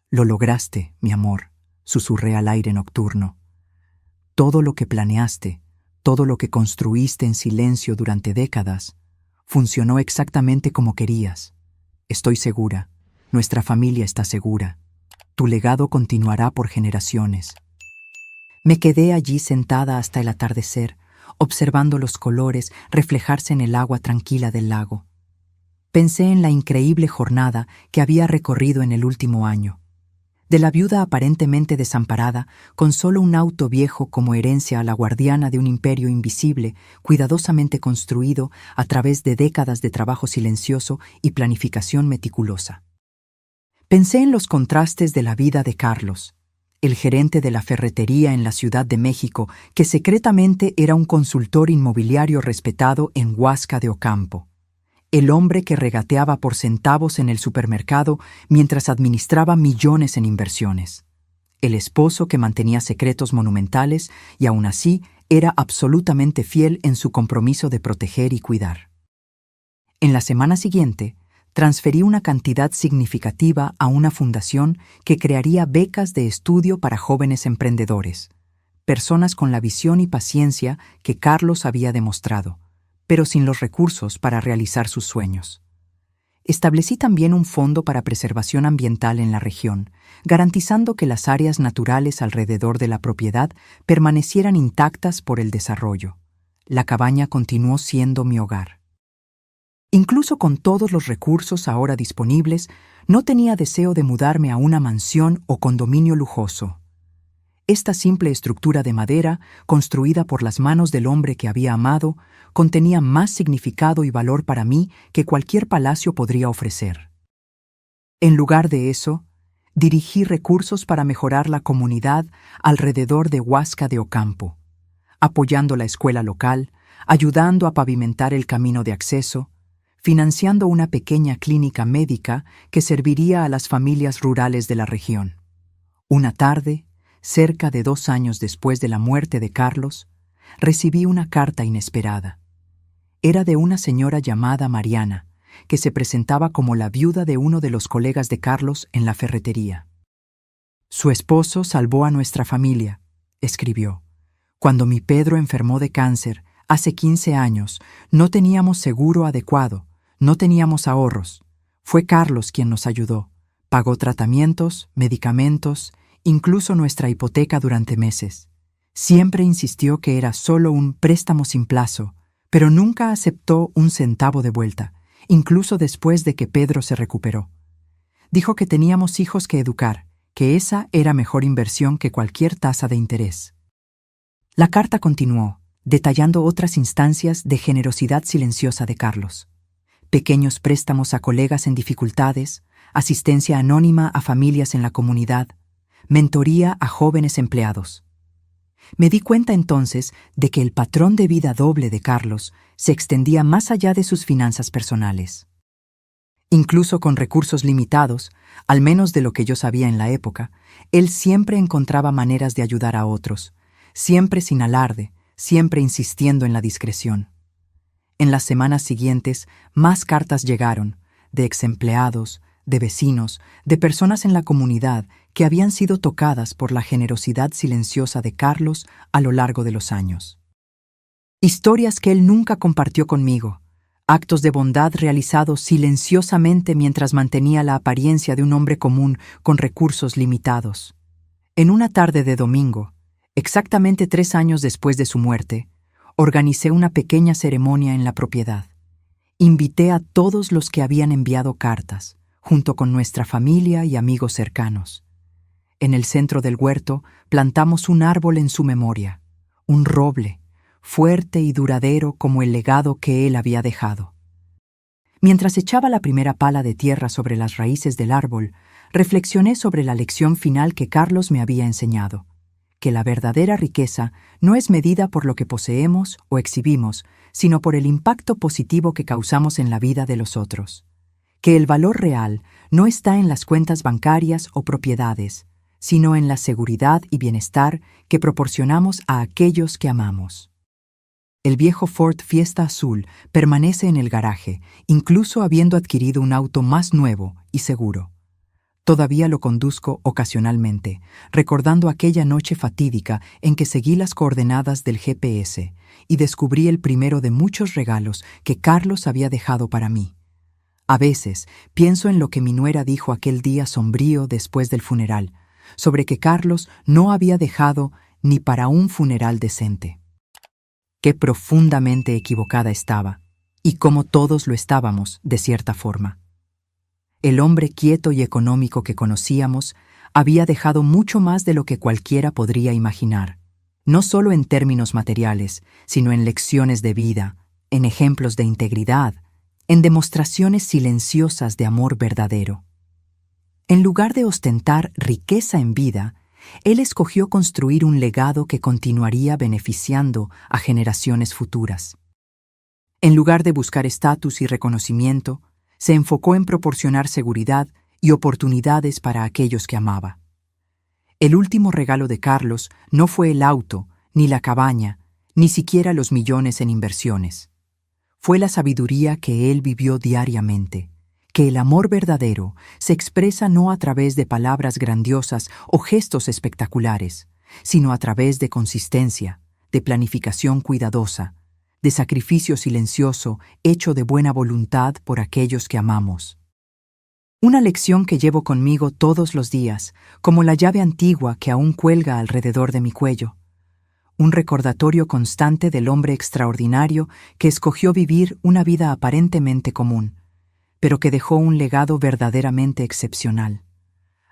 «Lo lograste, mi amor», susurré al aire nocturno. «Todo lo que planeaste, todo lo que construiste en silencio durante décadas, funcionó exactamente como querías. Estoy segura, nuestra familia está segura. Tu legado continuará por generaciones». Me quedé allí sentada hasta el atardecer, observando los colores reflejarse en el agua tranquila del lago. Pensé en la increíble jornada que había recorrido en el último año. de la viuda aparentemente desamparada, con solo un auto viejo como herencia a la guardiana de un imperio invisible, cuidadosamente construido a través de décadas de trabajo silencioso y planificación meticulosa. Pensé en los contrastes de la vida de Carlos, el gerente de la ferretería en la Ciudad de México, que secretamente era un consultor inmobiliario respetado en Huasca de Ocampo. El hombre que regateaba por centavos en el supermercado mientras administraba millones en inversiones. El esposo que mantenía secretos monumentales y aún así era absolutamente fiel en su compromiso de proteger y cuidar. En la semana siguiente, transferí una cantidad significativa a una fundación que crearía becas de estudio para jóvenes emprendedores, personas con la visión y paciencia que Carlos había demostrado, pero sin los recursos para realizar sus sueños. Establecí también un fondo para preservación ambiental en la región, garantizando que las áreas naturales alrededor de la propiedad permanecieran intactas por el desarrollo. La cabaña continuó siendo mi hogar. Incluso con todos los recursos ahora disponibles, no tenía deseo de mudarme a una mansión o condominio lujoso. Esta simple estructura de madera, construida por las manos del hombre que había amado, contenía más significado y valor para mí que cualquier palacio podría ofrecer. En lugar de eso, dirigí recursos para mejorar la comunidad alrededor de Huasca de Ocampo, apoyando la escuela local, ayudando a pavimentar el camino de acceso, financiando una pequeña clínica médica que serviría a las familias rurales de la región. Una tarde, cerca de 2 años después de la muerte de Carlos, recibí una carta inesperada. Era de una señora llamada Mariana, que se presentaba como la viuda de uno de los colegas de Carlos en la ferretería. «Su esposo salvó a nuestra familia», escribió. «Cuando mi Pedro enfermó de cáncer, hace 15 años, no teníamos seguro adecuado, no teníamos ahorros. Fue Carlos quien nos ayudó. Pagó tratamientos, medicamentos, incluso nuestra hipoteca durante meses. Siempre insistió que era solo un préstamo sin plazo, pero nunca aceptó un centavo de vuelta, incluso después de que Pedro se recuperó. Dijo que teníamos hijos que educar, que esa era mejor inversión que cualquier tasa de interés». La carta continuó, detallando otras instancias de generosidad silenciosa de Carlos. Pequeños préstamos a colegas en dificultades, asistencia anónima a familias en la comunidad, mentoría a jóvenes empleados. Me di cuenta entonces de que el patrón de vida doble de Carlos se extendía más allá de sus finanzas personales. Incluso con recursos limitados, al menos de lo que yo sabía en la época, él siempre encontraba maneras de ayudar a otros, siempre sin alarde, siempre insistiendo en la discreción. En las semanas siguientes, más cartas llegaron, de exempleados, de vecinos, de personas en la comunidad que habían sido tocadas por la generosidad silenciosa de Carlos a lo largo de los años. Historias que él nunca compartió conmigo, actos de bondad realizados silenciosamente mientras mantenía la apariencia de un hombre común con recursos limitados. En una tarde de domingo, exactamente 3 años después de su muerte, organicé una pequeña ceremonia en la propiedad. Invité a todos los que habían enviado cartas, junto con nuestra familia y amigos cercanos. En el centro del huerto plantamos un árbol en su memoria, un roble, fuerte y duradero como el legado que él había dejado. Mientras echaba la primera pala de tierra sobre las raíces del árbol, reflexioné sobre la lección final que Carlos me había enseñado, que la verdadera riqueza no es medida por lo que poseemos o exhibimos, sino por el impacto positivo que causamos en la vida de los otros. Que el valor real no está en las cuentas bancarias o propiedades, sino en la seguridad y bienestar que proporcionamos a aquellos que amamos. El viejo Ford Fiesta azul permanece en el garaje, incluso habiendo adquirido un auto más nuevo y seguro. Todavía lo conduzco ocasionalmente, recordando aquella noche fatídica en que seguí las coordenadas del GPS y descubrí el primero de muchos regalos que Carlos había dejado para mí. A veces pienso en lo que mi nuera dijo aquel día sombrío después del funeral, sobre que Carlos no había dejado ni para un funeral decente. Qué profundamente equivocada estaba, y cómo todos lo estábamos, de cierta forma. El hombre quieto y económico que conocíamos había dejado mucho más de lo que cualquiera podría imaginar, no solo en términos materiales, sino en lecciones de vida, en ejemplos de integridad, en demostraciones silenciosas de amor verdadero. En lugar de ostentar riqueza en vida, él escogió construir un legado que continuaría beneficiando a generaciones futuras. En lugar de buscar estatus y reconocimiento, se enfocó en proporcionar seguridad y oportunidades para aquellos que amaba. El último regalo de Carlos no fue el auto, ni la cabaña, ni siquiera los millones en inversiones. Fue la sabiduría que él vivió diariamente, que el amor verdadero se expresa no a través de palabras grandiosas o gestos espectaculares, sino a través de consistencia, de planificación cuidadosa, de sacrificio silencioso hecho de buena voluntad por aquellos que amamos. Una lección que llevo conmigo todos los días, como la llave antigua que aún cuelga alrededor de mi cuello. Un recordatorio constante del hombre extraordinario que escogió vivir una vida aparentemente común, pero que dejó un legado verdaderamente excepcional.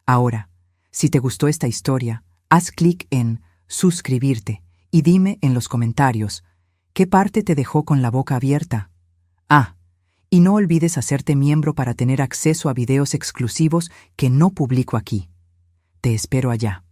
Ahora, si te gustó esta historia, haz clic en suscribirte y dime en los comentarios qué parte te dejó con la boca abierta. Y no olvides hacerte miembro para tener acceso a videos exclusivos que no publico aquí. Te espero allá.